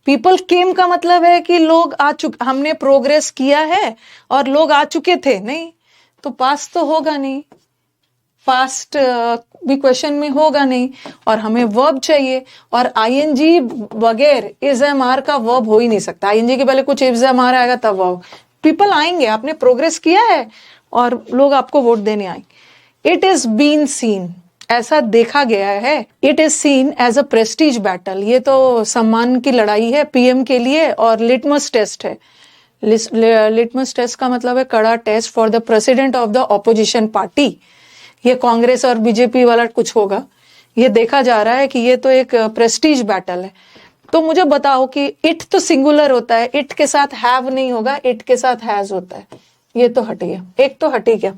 Speaker 1: पीपल केम का मतलब है कि लोग आ चुके, हमने प्रोग्रेस किया है और लोग आ चुके थे, नहीं तो पास्ट तो होगा नहीं, पास्ट भी क्वेश्चन में होगा नहीं, और हमें वर्ब चाहिए, और आईएनजी बगैर इज एम आर का वर्ब हो ही नहीं सकता। आईएनजी के पहले कुछ इज एम आर आएगा तब वर्ब। पीपल आएंगे, आपने प्रोग्रेस किया है और लोग आपको वोट देने आएंगे। इट इज बीन सीन, ऐसा देखा गया है। It is seen as a prestige battle, ये तो सम्मान की लड़ाई है पीएम के लिए, और लिटमस टेस्ट है। लिटमस टेस्ट का मतलब है कड़ा test for the president of the opposition party. ये कांग्रेस और बीजेपी वाला कुछ होगा, ये देखा जा रहा है कि ये तो एक प्रेस्टीज बैटल है। तो मुझे बताओ कि इट तो सिंगुलर होता है, इट के साथ हैव नहीं होगा, इट के साथ हैज होता है। ये तो हट गया, एक तो हट ही गया,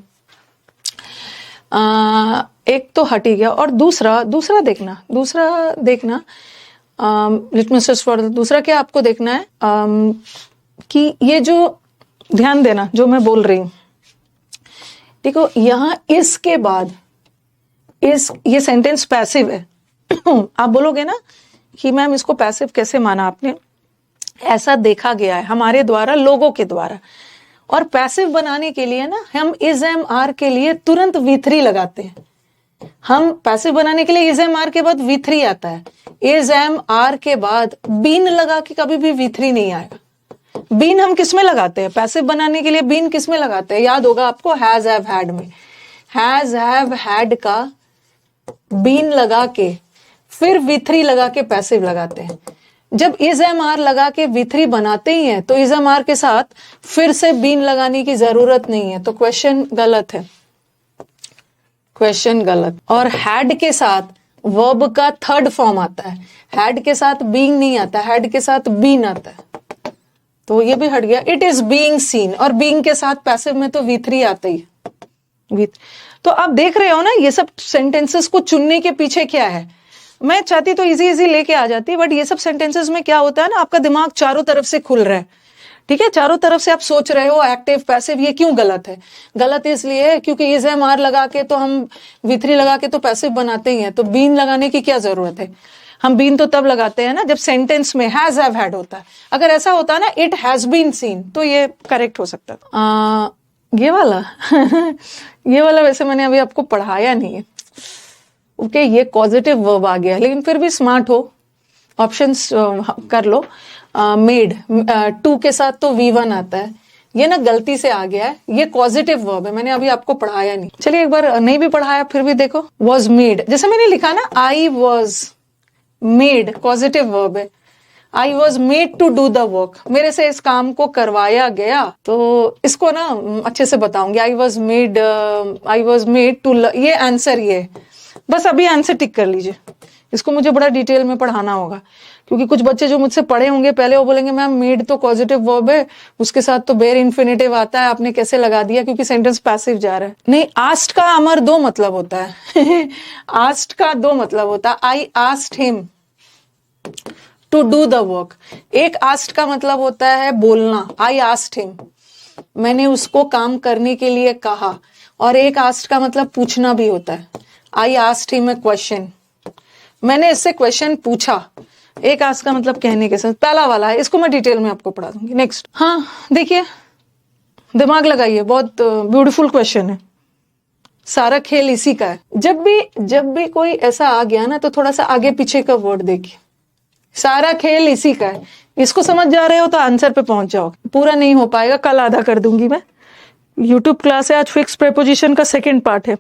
Speaker 1: एक तो हट ही गया। और दूसरा देखना लिटमस टेस्ट फॉर दूसरा क्या आपको देखना है कि ये जो ध्यान देना जो मैं बोल रही हूं, देखो यहां इसके बाद ये सेंटेंस पैसिव है। आप बोलोगे ना कि मैम इसको पैसिव कैसे माना आपने, ऐसा देखा गया है हमारे द्वारा, लोगों के द्वारा। और पैसिव बनाने के लिए ना हम इज एम आर के लिए तुरंत V3 लगाते हैं। हम पैसिव बनाने के लिए इज एम आर के बाद V3 आता है, इज एम आर के बाद बीन लगा के कभी भी V3 नहीं आएगा। बीन हम किस में लगाते हैं, पैसिव बनाने के लिए बीन किस में लगाते हैं, याद होगा आपको, हैज हैव हैड में। हैज हैव हैड का बीन लगा के फिर V3 लगा के पैसिव लगाते हैं। जब इज एम आर लगा के V3 बनाते ही हैं तो इज एम आर के साथ फिर से बीन लगाने की जरूरत नहीं है, तो क्वेश्चन गलत है, क्वेश्चन गलत। और हैड के साथ वर्ब का थर्ड फॉर्म आता है, हैड के साथ बीइंग नहीं आता, हैड के साथ बीन आता है, तो ये भी हट गया। इट इज बीइंग सीन, और बीइंग के साथ पैसिव में तो V3 आता ही है। तो आप देख रहे हो ना, ये सब सेंटेंसेस को चुनने के पीछे क्या है। मैं चाहती तो इजी लेके आ जाती, बट ये सब सेंटेंसेस में क्या होता है ना, आपका दिमाग चारों तरफ से खुल रहा है, ठीक है, चारों तरफ से आप सोच रहे हो एक्टिव पैसिव ये क्यों गलत है। गलत इसलिए है क्योंकि इज एम आर लगा के तो हम V3 लगा के तो पैसिव बनाते ही हैं, तो बीन लगाने की क्या जरूरत है। हम बीन तो तब लगाते हैं ना जब सेंटेंस में हैज हैव हैड होता है। अगर ऐसा होता है ना इट हैज बीन सीन, तो ये करेक्ट हो सकता था। ये वाला ये वाला वैसे मैंने अभी आपको पढ़ाया नहीं है, ओके, ये पॉजिटिव वर्ब आ गया, लेकिन फिर भी स्मार्ट हो, ऑप्शंस कर लो। मेड टू के साथ तो V1 आता है, ये ना गलती से आ गया है, ये पॉजिटिव वर्ब है, मैंने अभी आपको पढ़ाया नहीं। चलिए एक बार नहीं भी पढ़ाया फिर भी देखो, वॉज मेड, जैसे मैंने लिखा ना I was made, positive verb है। I was made to do the work, मेरे से इस काम को करवाया गया, तो इसको ना अच्छे से बताऊंगी। आई वॉज मेड टू, ये आंसर ये, बस अभी आंसर टिक कर लीजिए। इसको मुझे बड़ा डिटेल में पढ़ाना होगा, क्योंकि कुछ बच्चे जो मुझसे पढ़े होंगे पहले वो बोलेंगे मैम मेड तो पॉजिटिव वर्ब है, उसके साथ तो बेयर इन्फिनेटिव आता है, आपने कैसे लगा दिया, क्योंकि सेंटेंस पैसिव जा रहा है। नहीं, आस्क्ड का अमर दो मतलब होता है आस्क्ड का दो मतलब होता है। I asked him to do the work, एक आस्क्ड का मतलब होता है बोलना, आई आस्क्ड हिम, मैंने उसको काम करने के लिए कहा, और एक आस्क्ड का मतलब पूछना भी होता है, I asked him a question, मैंने इससे क्वेश्चन पूछा। एक आस्क का मतलब कहने के साथ, पहला वाला है, इसको मैं डिटेल में आपको पढ़ा दूंगी। नेक्स्ट, हाँ देखिए, दिमाग लगाइए, बहुत ब्यूटीफुल क्वेश्चन है, सारा खेल इसी का है। जब भी कोई ऐसा आ गया ना, तो थोड़ा सा आगे पीछे का वर्ड देखिए, सारा खेल इसी का है। इसको समझ जा रहे हो तो आंसर पे पहुंच जाओगे। पूरा नहीं हो पाएगा, कल आधा कर दूंगी मैं। यूट्यूब क्लास है, आज फिक्स प्रेपोजिशन का सेकेंड पार्ट है।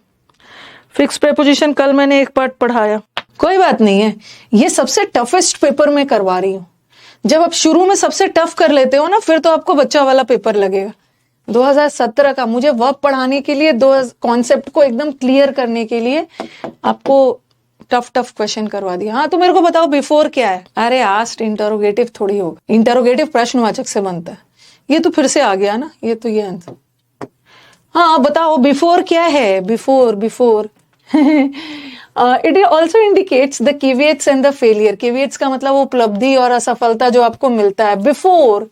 Speaker 1: फिक्स प्रेपोजिशन कल मैंने एक पार्ट पढ़ाया, कोई बात नहीं है, ये सबसे टफेस्ट पेपर में करवा रही हूँ। जब आप शुरू में सबसे टफ कर लेते हो ना, फिर तो आपको बच्चा वाला पेपर लगेगा। 2017 का मुझे वर्ब पढ़ाने के लिए, दो कॉन्सेप्ट को एकदम क्लियर करने के लिए आपको टफ क्वेश्चन करवा दिया। हाँ, तो मेरे को बताओ बिफोर क्या है। अरे आस्क्ड इंटरोगेटिव थोड़ी होगा, इंटरोगेटिव प्रश्नवाचक से बनता है। ये तो फिर से आ गया ना, ये तो ये आंसर। हाँ बताओ बिफोर क्या है। Before it also indicates the caveats and the failure. caveats का मतलब उपलब्धि और असफलता जो आपको मिलता है। बिफोर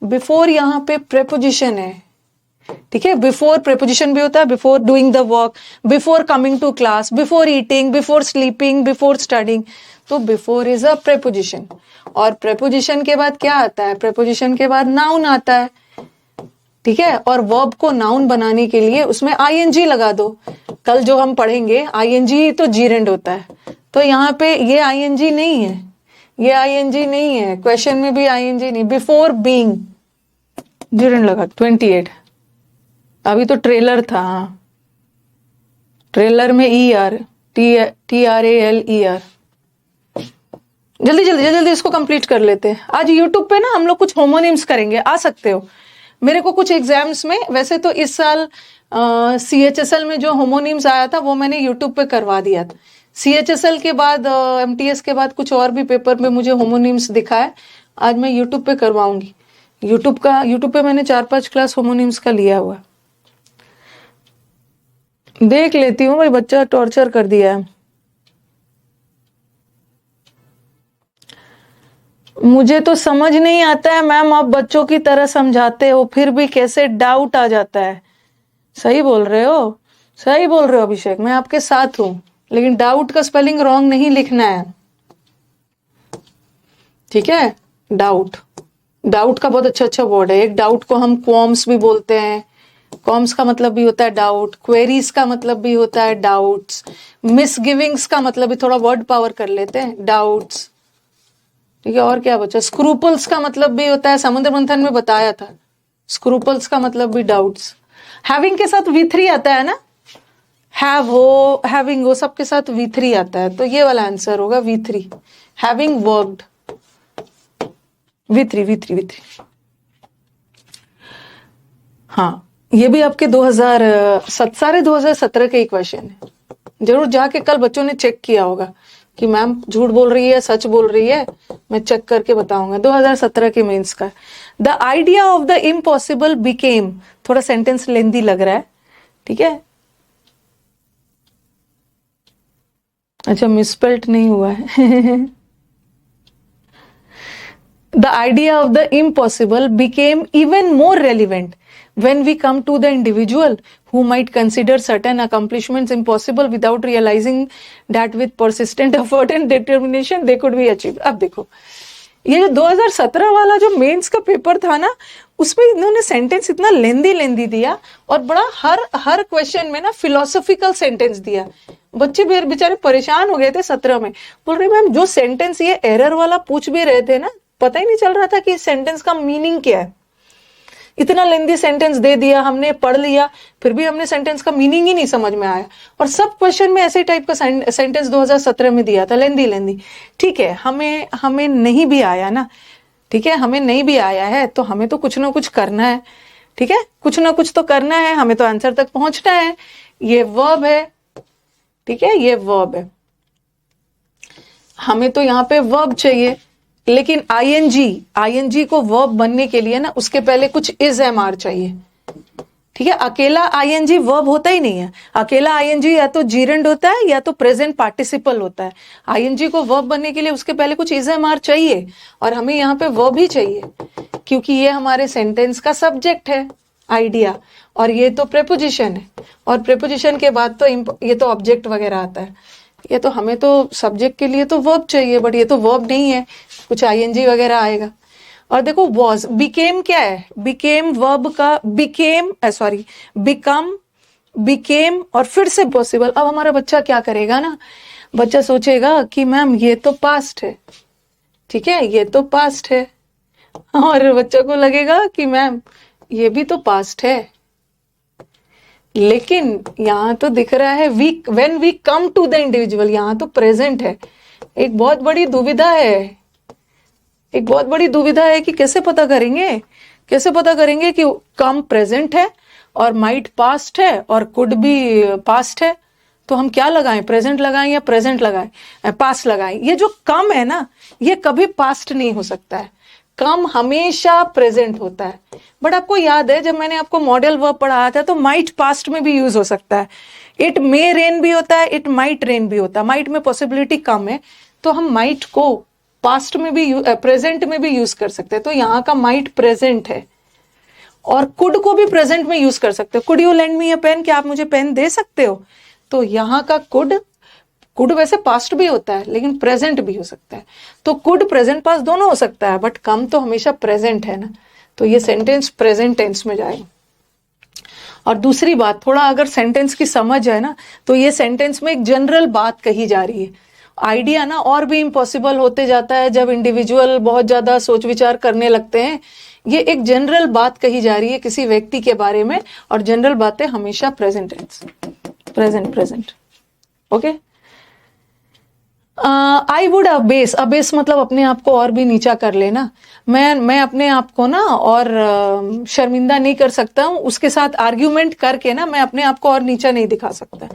Speaker 1: बिफोर यहाँ पे प्रेपोजिशन है, ठीक है। बिफोर प्रेपोजिशन भी होता है, before doing the work, before coming to class, before eating, before sleeping, before studying. तो बिफोर इज अ प्रेपोजिशन। और प्रेपोजिशन के बाद क्या आता है? प्रेपोजिशन के बाद नाउन आता है, ठीक है। और वर्ब को नाउन बनाने के लिए उसमें आईएनजी लगा दो। कल जो हम पढ़ेंगे आईएनजी तो जीरेंड होता है, तो यहाँ पे ये आईएनजी नहीं है, ये आईएनजी नहीं है, क्वेश्चन में भी आईएनजी नहीं। बिफोर बीइंग जीरेंड लगा 28। अभी तो ट्रेलर था, हाँ, ट्रेलर में ER, TRALER। जल्दी जल्दी जल्दी इसको कंप्लीट कर लेते हैं। आज यूट्यूब पे ना हम लोग कुछ होमोनिम्स करेंगे, आ सकते हो। मेरे को कुछ एग्जाम्स में, वैसे तो इस साल CHSL में जो होमोनिम्स आया था वो मैंने यूट्यूब पे करवा दिया था। CHSL के बाद MTS के बाद कुछ और भी पेपर में मुझे होमोनिम्स दिखा है, आज मैं यूट्यूब पे करवाऊंगी। यूट्यूब पे मैंने 4-5 क्लास होमोनिम्स का लिया हुआ, देख लेती हूँ भाई, बच्चा टॉर्चर कर दिया है। मुझे तो समझ नहीं आता है मैम, आप बच्चों की तरह समझाते हो फिर भी कैसे डाउट आ जाता है। सही बोल रहे हो, सही बोल रहे हो अभिषेक, मैं आपके साथ हूं, लेकिन डाउट का स्पेलिंग रॉन्ग नहीं लिखना है, ठीक है। डाउट, डाउट का बहुत अच्छा वर्ड है। एक डाउट को हम क्वॉम्स भी बोलते हैं, कॉम्स का मतलब भी होता है डाउट, क्वेरीज का मतलब भी होता है डाउट्स, मिसगिविंग्स का मतलब भी, थोड़ा वर्ड पावर कर लेते हैं, डाउट्स, ठीक है। और क्या बचा? स्क्रूपल्स का मतलब भी होता है, समुद्र मंथन में बताया था, स्क्रूपल्स का मतलब भी डाउट्स। हैविंग के साथ V3 आता है ना, हैव हो, हैविंग हो, सबके साथ V3 आता है, तो ये वाला आंसर होगा V3, हैविंग वर्कड, V3। हाँ, ये भी आपके 2017 के ही क्वेश्चन है। जरूर जाके कल बच्चों ने चेक किया होगा कि मैम झूठ बोल रही है सच बोल रही है, मैं चेक करके बताऊंगा। 2017 के मेंस का। The idea of the impossible became, थोड़ा सेंटेंस लेंदी लग रहा है, ठीक है। अच्छा, मिसस्पेल्ट नहीं हुआ है। The idea of the impossible became even more relevant when we come to the individual who might consider certain accomplishments impossible without realizing that with persistent effort and determination they could be achieved। अब देखो, ये जो 2017 वाला जो mains का paper था ना, उसमें इन्होंने सेंटेंस इतना लेंदी दिया, और बड़ा हर क्वेश्चन में ना फिलोसॉफिकल सेंटेंस दिया। बच्चे बेचारे परेशान हो गए थे 17 में, बोल रहे मैम जो सेंटेंस ये एरर वाला पूछ भी रहे थे ना, पता ही नहीं चल रहा था कि इस सेंटेंस का मीनिंग क्या है। इतना लेंदी सेंटेंस दे दिया, हमने पढ़ लिया, फिर भी हमने सेंटेंस का मीनिंग ही नहीं समझ में आया। और सब क्वेश्चन में ऐसे टाइप का सेंटेंस 2017 में दिया था, लेंदी। ठीक है, हमें नहीं भी आया ना, ठीक है, हमें नहीं भी आया है तो हमें तो कुछ ना कुछ करना है, ठीक है, कुछ ना कुछ तो करना है, हमें तो आंसर तक पहुंचना है। ये वर्ब है, ठीक है, ये वर्ब है, हमें तो यहाँ पे वर्ब चाहिए। लेकिन आईएनजी को वर्ब बनने के लिए ना उसके पहले कुछ इज एमआर चाहिए, ठीक है। अकेला आईएनजी वर्ब होता ही नहीं है, अकेला आईएनजी या तो जीरेंड होता है या तो प्रेजेंट पार्टिसिपल होता है। आईएनजी को वर्ब बनने के लिए उसके पहले कुछ इज एमआर चाहिए, और हमें यहाँ पे वर्ब ही चाहिए, क्योंकि ये हमारे सेंटेंस का सब्जेक्ट है, आइडिया, और ये तो प्रेपोजिशन है, और प्रेपोजिशन के बाद तो ये तो ऑब्जेक्ट वगैरह आता है। ये तो हमें तो सब्जेक्ट के लिए तो वर्ब चाहिए, बट ये तो वर्ब नहीं है, कुछ आईएनजी वगैरह आएगा। और देखो वॉज, बिकेम क्या है? बिकेम वर्ब का बिकेम और फिर से पॉसिबल। अब हमारा बच्चा क्या करेगा ना, बच्चा सोचेगा कि मैम ये तो पास्ट है, ठीक है, ये तो पास्ट है, और बच्चा को लगेगा कि मैम ये भी तो पास्ट है, लेकिन यहाँ तो दिख रहा है when we come to the individual, यहाँ तो प्रेजेंट है। एक बहुत बड़ी दुविधा है, एक बहुत बड़ी दुविधा है कि कैसे पता करेंगे कि कम प्रेजेंट है और माइट पास्ट है और कुड भी पास्ट है, तो हम क्या लगाएं, प्रेजेंट लगाएं या प्रेजेंट लगाएं, पास्ट लगाएं। ये जो कम है ना, ये कभी पास्ट नहीं हो सकता है, कम हमेशा प्रेजेंट होता है। बट आपको याद है जब मैंने आपको मॉडल वर्ब पढ़ाया था तो माइट पास्ट में भी यूज हो सकता है, इट मे रेन भी होता है, इट माइट रेन भी होता है। माइट में पॉसिबिलिटी कम है, तो हम माइट को पास्ट में भी प्रेजेंट में भी यूज कर सकते हैं। तो यहाँ का माइट प्रेजेंट है, और कुड को भी प्रेजेंट में यूज कर सकते हो। Could you lend me a pen, क्या आप मुझे पेन दे सकते हो? तो यहाँ का कुड वैसे पास्ट भी होता है लेकिन प्रेजेंट भी हो सकता है। तो कुड प्रेजेंट पास्ट दोनों हो सकता है, बट कम तो हमेशा प्रेजेंट है ना, तो ये सेंटेंस प्रेजेंट टेंस में जाएगा। और दूसरी बात, थोड़ा अगर सेंटेंस की समझ है ना, तो ये सेंटेंस में एक जनरल बात कही जा रही है। आइडिया ना और भी इम्पॉसिबल होते जाता है जब इंडिविजुअल बहुत ज्यादा सोच विचार करने लगते हैं। ये एक जनरल बात कही जा रही है किसी व्यक्ति के बारे में, और जनरल बातें हमेशा present tense, present. Okay, I would abase मतलब अपने आप को और भी नीचा कर लेना। मैं अपने आप को ना और शर्मिंदा नहीं कर सकता हूँ, उसके साथ आर्ग्यूमेंट करके ना मैं अपने आप को और नीचा नहीं दिखा सकता।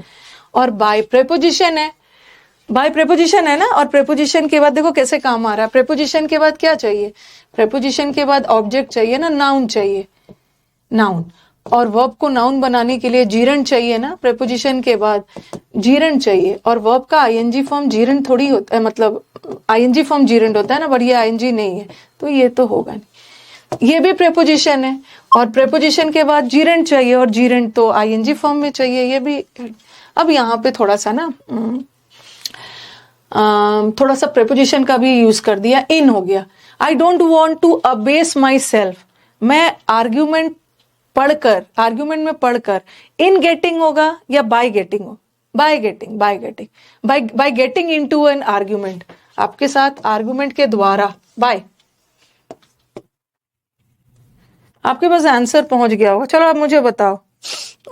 Speaker 1: और बाय प्रेपोजिशन है, बाय प्रेपोजिशन है ना, और प्रेपोजिशन के बाद देखो कैसे काम आ रहा है। प्रेपोजिशन के बाद क्या चाहिए? प्रेपोजिशन के बाद ऑब्जेक्ट चाहिए ना, नाउन चाहिए, नाउन। और वर्ब को नाउन बनाने के लिए जीरंड चाहिए ना, प्रेपोजिशन के बाद जीरंड चाहिए। और वर्ब का आईएनजी फॉर्म जीरंड थोड़ी होता है, मतलब आईएनजी फॉर्म जीरंड होता है ना, बट ये आईएनजी नहीं है, तो ये तो होगा नहीं। ये भी प्रेपोजिशन है, और प्रेपोजिशन के बाद जीरंड चाहिए, और जीरंड तो आईएनजी फॉर्म में चाहिए, ये भी। अब यहाँ पे थोड़ा सा ना थोड़ा सा प्रेपोजिशन का भी यूज कर दिया, इन हो गया। I don't want to abase myself, मैं आर्ग्यूमेंट में पढ़कर, इन गेटिंग होगा या बाय गेटिंग हो? By getting into an argument, आपके साथ आर्ग्यूमेंट के द्वारा, बाय। आपके पास आंसर पहुंच गया होगा। चलो आप मुझे बताओ,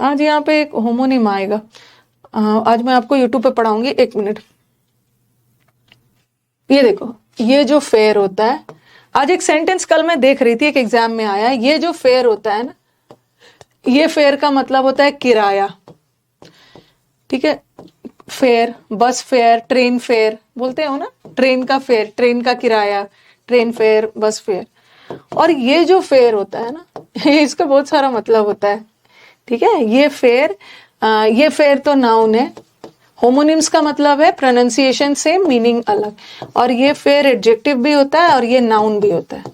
Speaker 1: आज यहाँ पे एक होमोनिम आएगा, आज मैं आपको यूट्यूब पे पढ़ाऊंगी, 1 मिनट। ये देखो, ये जो फेयर होता है, आज एक सेंटेंस कल मैं देख रही थी, एक एग्जाम में आया है, ये जो फेयर होता है ना, ये फेयर का मतलब होता है किराया, ठीक है। फेयर, बस फेयर, ट्रेन फेयर बोलते हो ना, ट्रेन का फेयर, ट्रेन का किराया, ट्रेन फेयर, बस फेयर। और ये जो फेयर होता है ना, इसका बहुत सारा मतलब होता है, ठीक है। ये फेयर तो नाउन है। होमोनिम्स का मतलब है प्रोनाउंसिएशन सेम, मीनिंग अलग। और ये फेयर एडजेक्टिव भी होता है और ये नाउन भी होता है,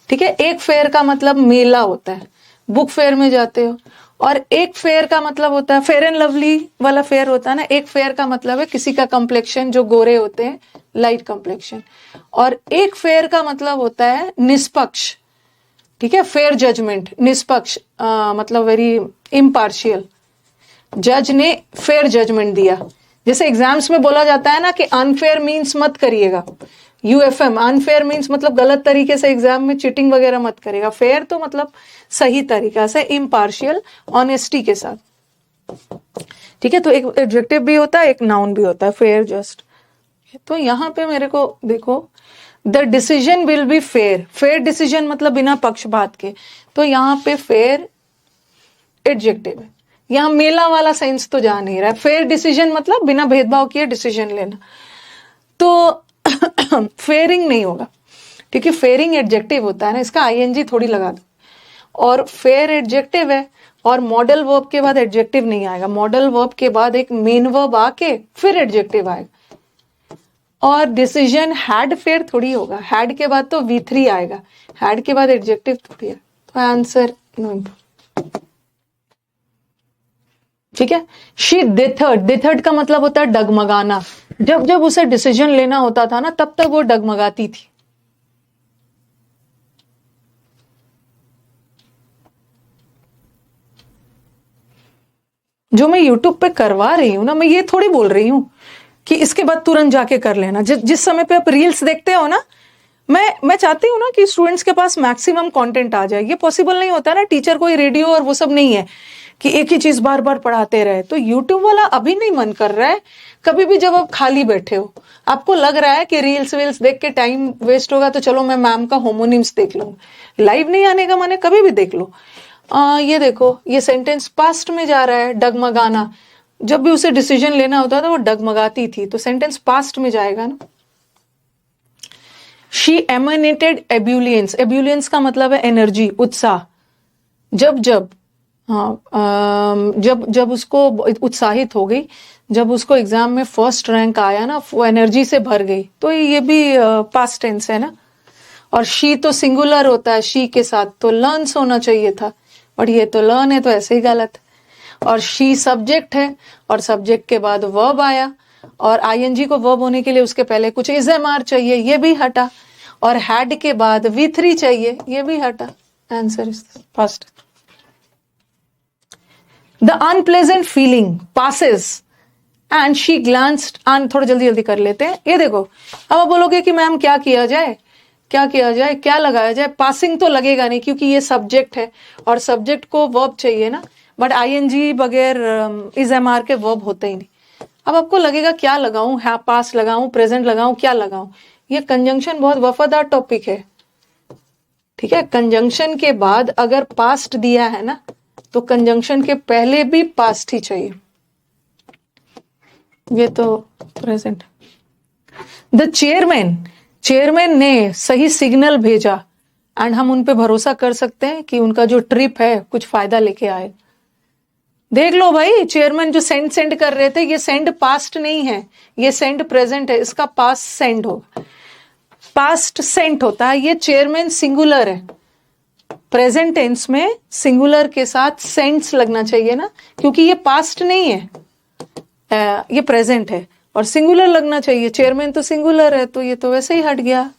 Speaker 1: ठीक है। एक फेयर का मतलब मेला होता है, बुक फेयर में जाते हो। और एक फेयर का मतलब होता है फेयर एंड लवली वाला फेयर होता है ना, एक फेयर का मतलब है किसी का कम्प्लेक्शन, जो गोरे होते हैं, लाइट कम्प्लेक्शन। और एक फेयर का मतलब होता है निष्पक्ष, ठीक है, फेयर जजमेंट, निष्पक्ष मतलब वेरी इम्पार्शियल, जज ने फेयर जजमेंट दिया। जैसे एग्जाम्स में बोला जाता है ना कि अनफेयर मीन्स मत करिएगा, यूएफएम, अनफेयर मीन्स मतलब गलत तरीके से एग्जाम में चीटिंग वगैरह मत करेगा। फेयर तो मतलब सही तरीका से, इम्पार्शियल, ऑनेस्टी के साथ, ठीक है। तो एक एडजेक्टिव भी होता है, एक नाउन भी होता है, फेयर, जस्ट। तो यहाँ पे मेरे को देखो, the decision will be fair, fair decision मतलब बिना पक्षपात के। तो यहाँ पे फेयर एडजेक्टिव है, यहाँ मेला वाला सेंस तो जा नहीं रहा है। फेयर डिसीजन मतलब बिना भेदभाव किए डिसीजन लेना, तो फेयरिंग नहीं होगा, क्योंकि फेयरिंग एडजेक्टिव होता है ना, इसका आईएनजी थोड़ी लगा दो। और फेयर एडजेक्टिव है, और मॉडल वर्ब के बाद एडजेक्टिव नहीं आएगा, मॉडल वर्ब के बाद एक मेन वर्ब आके फिर एडजेक्टिव आएगा। और डिसीजन हैड फेयर थोड़ी होगा, हैड के बाद तो V3 आएगा, हैड के बाद एडजेक्टिव थोड़ी है। तो आंसर नो, ठीक है। शी डिथर्ड का मतलब होता है डगमगाना, जब जब उसे डिसीजन लेना होता था ना, तब तक वो डगमगाती थी। जो मैं यूट्यूब पे करवा रही हूं ना, मैं ये थोड़ी बोल रही हूं कि इसके बाद तुरंत जाके कर लेना। जिस समय पे आप रील्स देखते हो ना, मैं चाहती हूँ ना कि स्टूडेंट्स के पास मैक्सिमम कंटेंट आ जाए। ये पॉसिबल नहीं होता ना, टीचर कोई रेडियो और वो सब नहीं है कि एक ही चीज बार बार पढ़ाते रहे। तो यूट्यूब वाला अभी नहीं मन कर रहा है, कभी भी जब आप खाली बैठे हो, आपको लग रहा है कि रील्स वील्स देख के टाइम वेस्ट होगा, तो चलो मैं मैम का होमोनिम्स देख लूँ। लाइव नहीं आने का माने कभी भी देख लो। ये देखो, ये सेंटेंस पास्ट में जा रहा है, डगमगाना, जब भी उसे डिसीजन लेना होता था वो डगमगाती थी, तो सेंटेंस पास्ट में जाएगा ना। शी एमनेटेड एब्यूलियंस, एब्यूलियंस का मतलब है एनर्जी, उत्साह। जब जब हाँ, जब जब उसको उत्साहित हो गई, जब उसको एग्जाम में फर्स्ट रैंक आया ना, वो एनर्जी से भर गई, तो ये भी पास्ट टेंस है ना। और शी तो सिंगुलर होता है, शी के साथ तो लर्न्स होना चाहिए था, बट ये तो लर्न है, तो ऐसे ही गलत है। और शी सब्जेक्ट है, और सब्जेक्ट के बाद वर्ब आया, और आईएनजी को वर्ब होने के लिए उसके पहले कुछ इज़एमआर चाहिए, ये भी हटा। और हैड के बाद V3 चाहिए, ये भी हटा। Answer is first. The unpleasant feeling passes and she glanced on. थोड़ा जल्दी जल्दी कर लेते हैं। ये देखो, अब आप बोलोगे कि मैम क्या किया जाए, क्या किया जाए, क्या लगाया जाए। पासिंग तो लगेगा नहीं, क्योंकि ये सब्जेक्ट है और सब्जेक्ट को वर्ब चाहिए ना, बट आईएनजी बगैर इज़एमआर के वर्ब होते ही नहीं। अब आपको लगेगा क्या लगाऊं, है पास लगाऊं, प्रेजेंट लगाऊं, क्या लगाऊं। ये कंजंक्शन बहुत वफादार टॉपिक है, ठीक है। कंजंक्शन के बाद अगर पास्ट दिया है ना, तो कंजंक्शन के पहले भी पास्ट ही चाहिए। ये तो प्रेजेंट। द चेयरमैन ने सही सिग्नल भेजा, एंड हम उन पे भरोसा कर सकते हैं कि उनका जो ट्रिप है कुछ फायदा लेके आए। देख लो भाई, चेयरमैन जो सेंड कर रहे थे, ये सेंड पास्ट नहीं है, ये सेंड प्रेजेंट है, इसका पास्ट सेंड होगा, पास्ट सेंट होता है। ये चेयरमैन सिंगुलर है, प्रेजेंट टेंस में सिंगुलर के साथ सेंट्स लगना चाहिए ना, क्योंकि ये पास्ट नहीं है, ये प्रेजेंट है, और सिंगुलर लगना चाहिए। चेयरमैन तो सिंगुलर है, तो ये तो वैसे ही हट गया,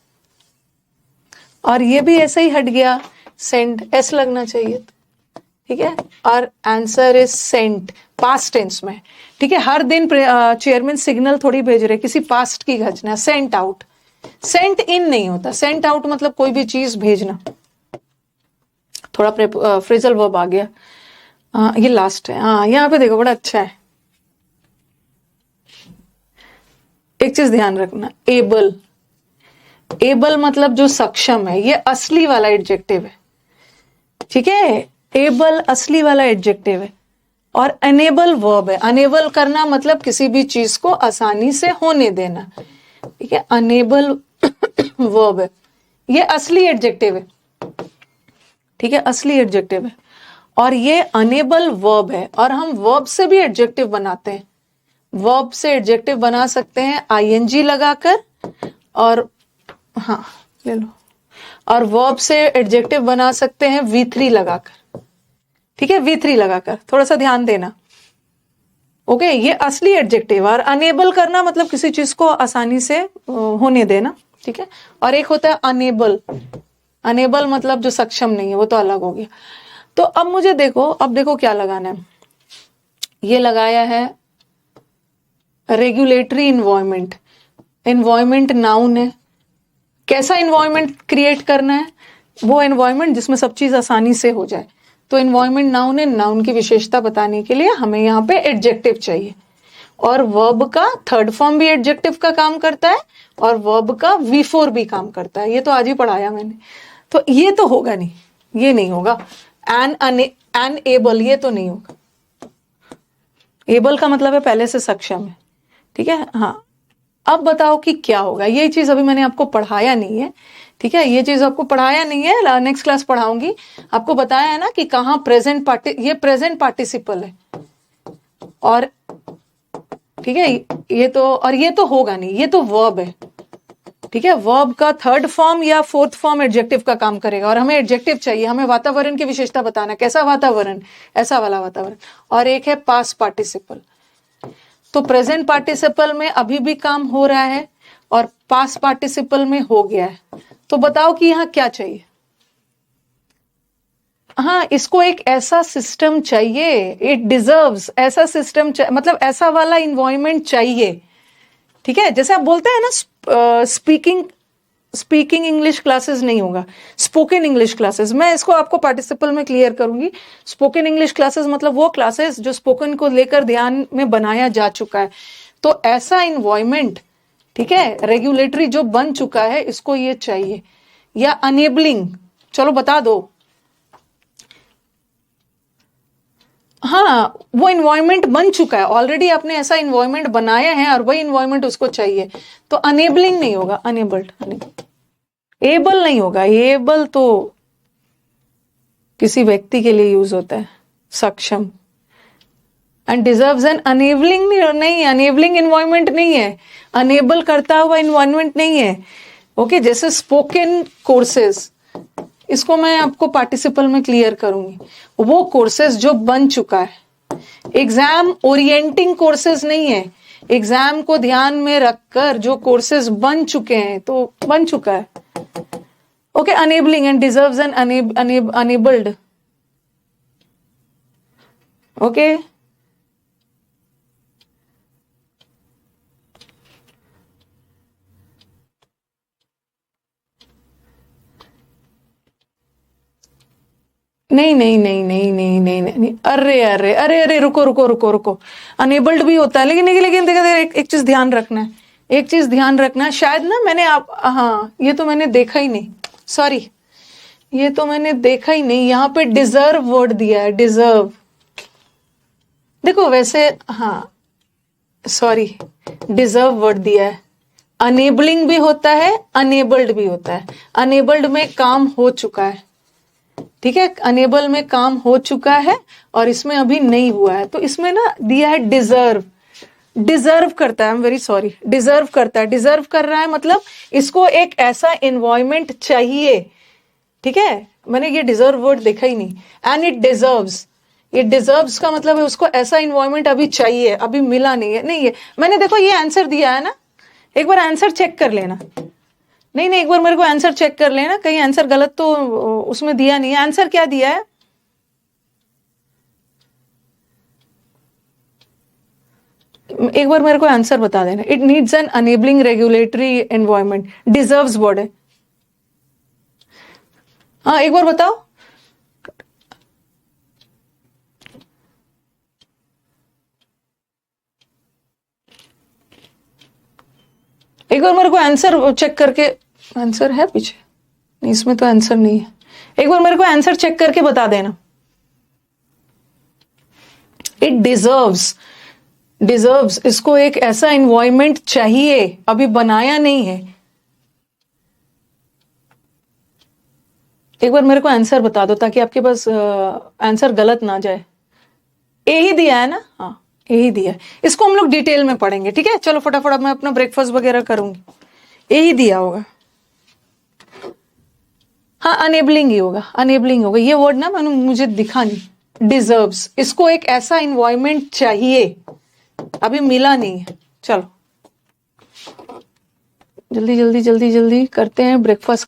Speaker 1: और ये भी ऐसे ही हट गया, सेंट एस लगना चाहिए, ठीक है। और answer is sent, past tense में, ठीक है। हर दिन चेयरमैन सिग्नल थोड़ी भेज रहे, किसी पास्ट की घटना। सेंट आउट, सेंट इन नहीं होता, सेंट आउट मतलब कोई भी चीज भेजना। थोड़ा फ्रेजल वर्ब आ गया। ये लास्ट है। हाँ, यहाँ पे देखो, बड़ा अच्छा है। एक चीज ध्यान रखना, एबल, एबल मतलब जो सक्षम है, ये असली वाला एडजेक्टिव है, ठीक है। एबल असली वाला एडजेक्टिव है, और अनेबल वर्ब है। अनेबल करना मतलब किसी भी चीज को आसानी से होने देना, ठीक है। अनेबल वर्ब है, ये असली एडजेक्टिव है, ठीक है, असली एडजेक्टिव है। और ये अनेबल वर्ब है, और हम वर्ब से भी एडजेक्टिव बनाते हैं। वर्ब से एडजेक्टिव बना सकते हैं आईएनजी लगाकर, और हाँ ले लो, और वर्ब से एडजेक्टिव बना सकते हैं V3 लगाकर, ठीक है, V3 लगाकर। थोड़ा सा ध्यान देना, ओके। ये असली एडजेक्टिव, और अनेबल करना मतलब किसी चीज को आसानी से होने देना, ठीक है। और एक होता है अनेबल, अनेबल मतलब जो सक्षम नहीं है, वो तो अलग हो गया। तो अब मुझे देखो, अब देखो क्या लगाना है। ये लगाया है रेगुलेटरी इन्वायरमेंट। इन्वायरमेंट नाउन है, कैसा इन्वायरमेंट क्रिएट करना है, वो इन्वायरमेंट जिसमें सब चीज आसानी से हो जाए। तो इन्वायरमेंट नाउन है, नाउन की विशेषता बताने के लिए हमें यहाँ पे एडजेक्टिव चाहिए, और वर्ब का थर्ड फॉर्म भी एडजेक्टिव का काम करता है, और वर्ब का V4 भी काम करता है। ये तो आज ही पढ़ाया मैंने, तो ये तो होगा नहीं, ये नहीं होगा। एन एबल, ये तो नहीं होगा। एबल का मतलब है पहले से सक्षम है, ठीक है। हाँ, अब बताओ कि क्या होगा। ये चीज अभी मैंने आपको पढ़ाया नहीं है, ठीक है, ये चीज आपको पढ़ाया नहीं है, नेक्स्ट क्लास पढ़ाऊंगी। आपको बताया है ना कि कहाँ प्रेजेंट ये प्रेजेंट पार्टिसिपल है, और ठीक है, ये तो, और ये तो होगा नहीं, ये तो वर्ब है, ठीक है। वर्ब का थर्ड फॉर्म या फोर्थ फॉर्म एडजेक्टिव का काम करेगा, और हमें एडजेक्टिव चाहिए, हमें वातावरण की विशेषता बताना, कैसा वातावरण, ऐसा वाला वातावरण। और एक है पास्ट पार्टिसिपल। तो प्रेजेंट पार्टिसिपल में अभी भी काम हो रहा है, और पास्ट पार्टिसिपल में हो गया है। तो बताओ कि यहां क्या चाहिए। हाँ, इसको एक ऐसा सिस्टम चाहिए, इट डिजर्व्स, ऐसा सिस्टम मतलब ऐसा वाला इन्वायरमेंट चाहिए, ठीक है। जैसे आप बोलते हैं ना, स्पीकिंग इंग्लिश क्लासेस नहीं होगा, स्पोकन इंग्लिश क्लासेस। मैं इसको आपको पार्टिसिपल में क्लियर करूंगी। स्पोकन इंग्लिश क्लासेस मतलब वो क्लासेस जो स्पोकन को लेकर ध्यान में बनाया जा चुका है। तो ऐसा इन्वायरमेंट, ठीक है, रेगुलेटरी जो बन चुका है, इसको ये चाहिए। या अनेबलिंग, चलो बता दो। हाँ, वो इन्वायरमेंट बन चुका है ऑलरेडी, आपने ऐसा इन्वायरमेंट बनाया है, और वही इन्वायरमेंट उसको चाहिए। तो अनेबलिंग नहीं होगा, अनेबल्ड। एबल नहीं होगा, एबल तो किसी व्यक्ति के लिए यूज होता है, सक्षम। एंड डिजर्व्स एन अनेबलिंग नहीं, अनेबलिंग इन्वायरमेंट नहीं है, अनेबल करता हुआ इन्वायरमेंट नहीं है। ओके, जैसे स्पोकन कोर्सेज, इसको मैं आपको पार्टिसिपल में क्लियर करूंगी, वो कोर्सेज जो बन चुका है, एग्जाम ओरिएंटिंग कोर्सेज नहीं है, एग्जाम को ध्यान में रखकर जो कोर्सेज बन चुके हैं, तो बन चुका है। Okay, enabling and deserves an enabled. Okay, नहीं नहीं नहीं नहीं नहीं नहीं नहीं, अरे अरे अरे अरे, रुको रुको रुको रुको, अनेबल्ड भी होता है, लेकिन लेकिन लेकिन देखो एक चीज ध्यान रखना है, एक चीज ध्यान रखना है, शायद ना मैंने हाँ, ये तो मैंने देखा ही नहीं, सॉरी, ये तो मैंने देखा ही नहीं, यहाँ पे डिजर्व वर्ड दिया है, डिजर्व। देखो वैसे, हाँ सॉरी, डिजर्व वर्ड दिया है। अनेबलिंग भी होता है, अनेबल्ड भी होता है। अनेबल्ड में काम हो चुका है, ठीक है, अनेबल में काम हो चुका है और इसमें अभी नहीं हुआ है, तो इसमें ना दिया है डिजर्व। डिजर्व करता है, I am very sorry, deserve करता है, डिजर्व कर रहा है मतलब इसको एक ऐसा एनवायरमेंट चाहिए, ठीक है, मैंने ये डिजर्व वर्ड देखा ही नहीं। एंड इट डिजर्व्स, ये डिजर्व्स का मतलब है उसको ऐसा इन्वायरमेंट अभी चाहिए, अभी मिला नहीं है, नहीं है, मैंने देखो ये आंसर दिया है ना, एक बार आंसर चेक कर लेना, नहीं नहीं, एक बार मेरे को आंसर चेक कर लेना, कहीं आंसर गलत तो उसमें दिया नहीं है। आंसर क्या दिया है, एक बार मेरे को आंसर बता देना। It needs an enabling regulatory environment, deserves word है, हाँ एक बार बताओ। एक बार मेरे को आंसर चेक करके, आंसर है पीछे, नहीं इसमें तो आंसर नहीं है, एक बार मेरे को आंसर चेक करके बता देना। इट डिजर्व्स, डिजर्व्स, इसको एक ऐसा इन्वायरमेंट चाहिए, अभी बनाया नहीं है। एक बार मेरे को आंसर बता दो ताकि आपके पास आंसर गलत ना जाए। ए ही दिया है ना, हाँ ए ही दिया है, इसको हम लोग डिटेल में पढ़ेंगे, ठीक है, चलो फटाफट मैं अपना ब्रेकफास्ट वगैरह करूंगी। ए ही दिया होगा, हाँ अनेबलिंग ही होगा, अनेबलिंग होगा, ये वर्ड ना मुझे दिखा नहीं। डिजर्व्स, इसको एक ऐसा इन्वायरमेंट चाहिए, अभी मिला नहीं है। चलो जल्दी जल्दी जल्दी जल्दी करते हैं ब्रेकफास्ट।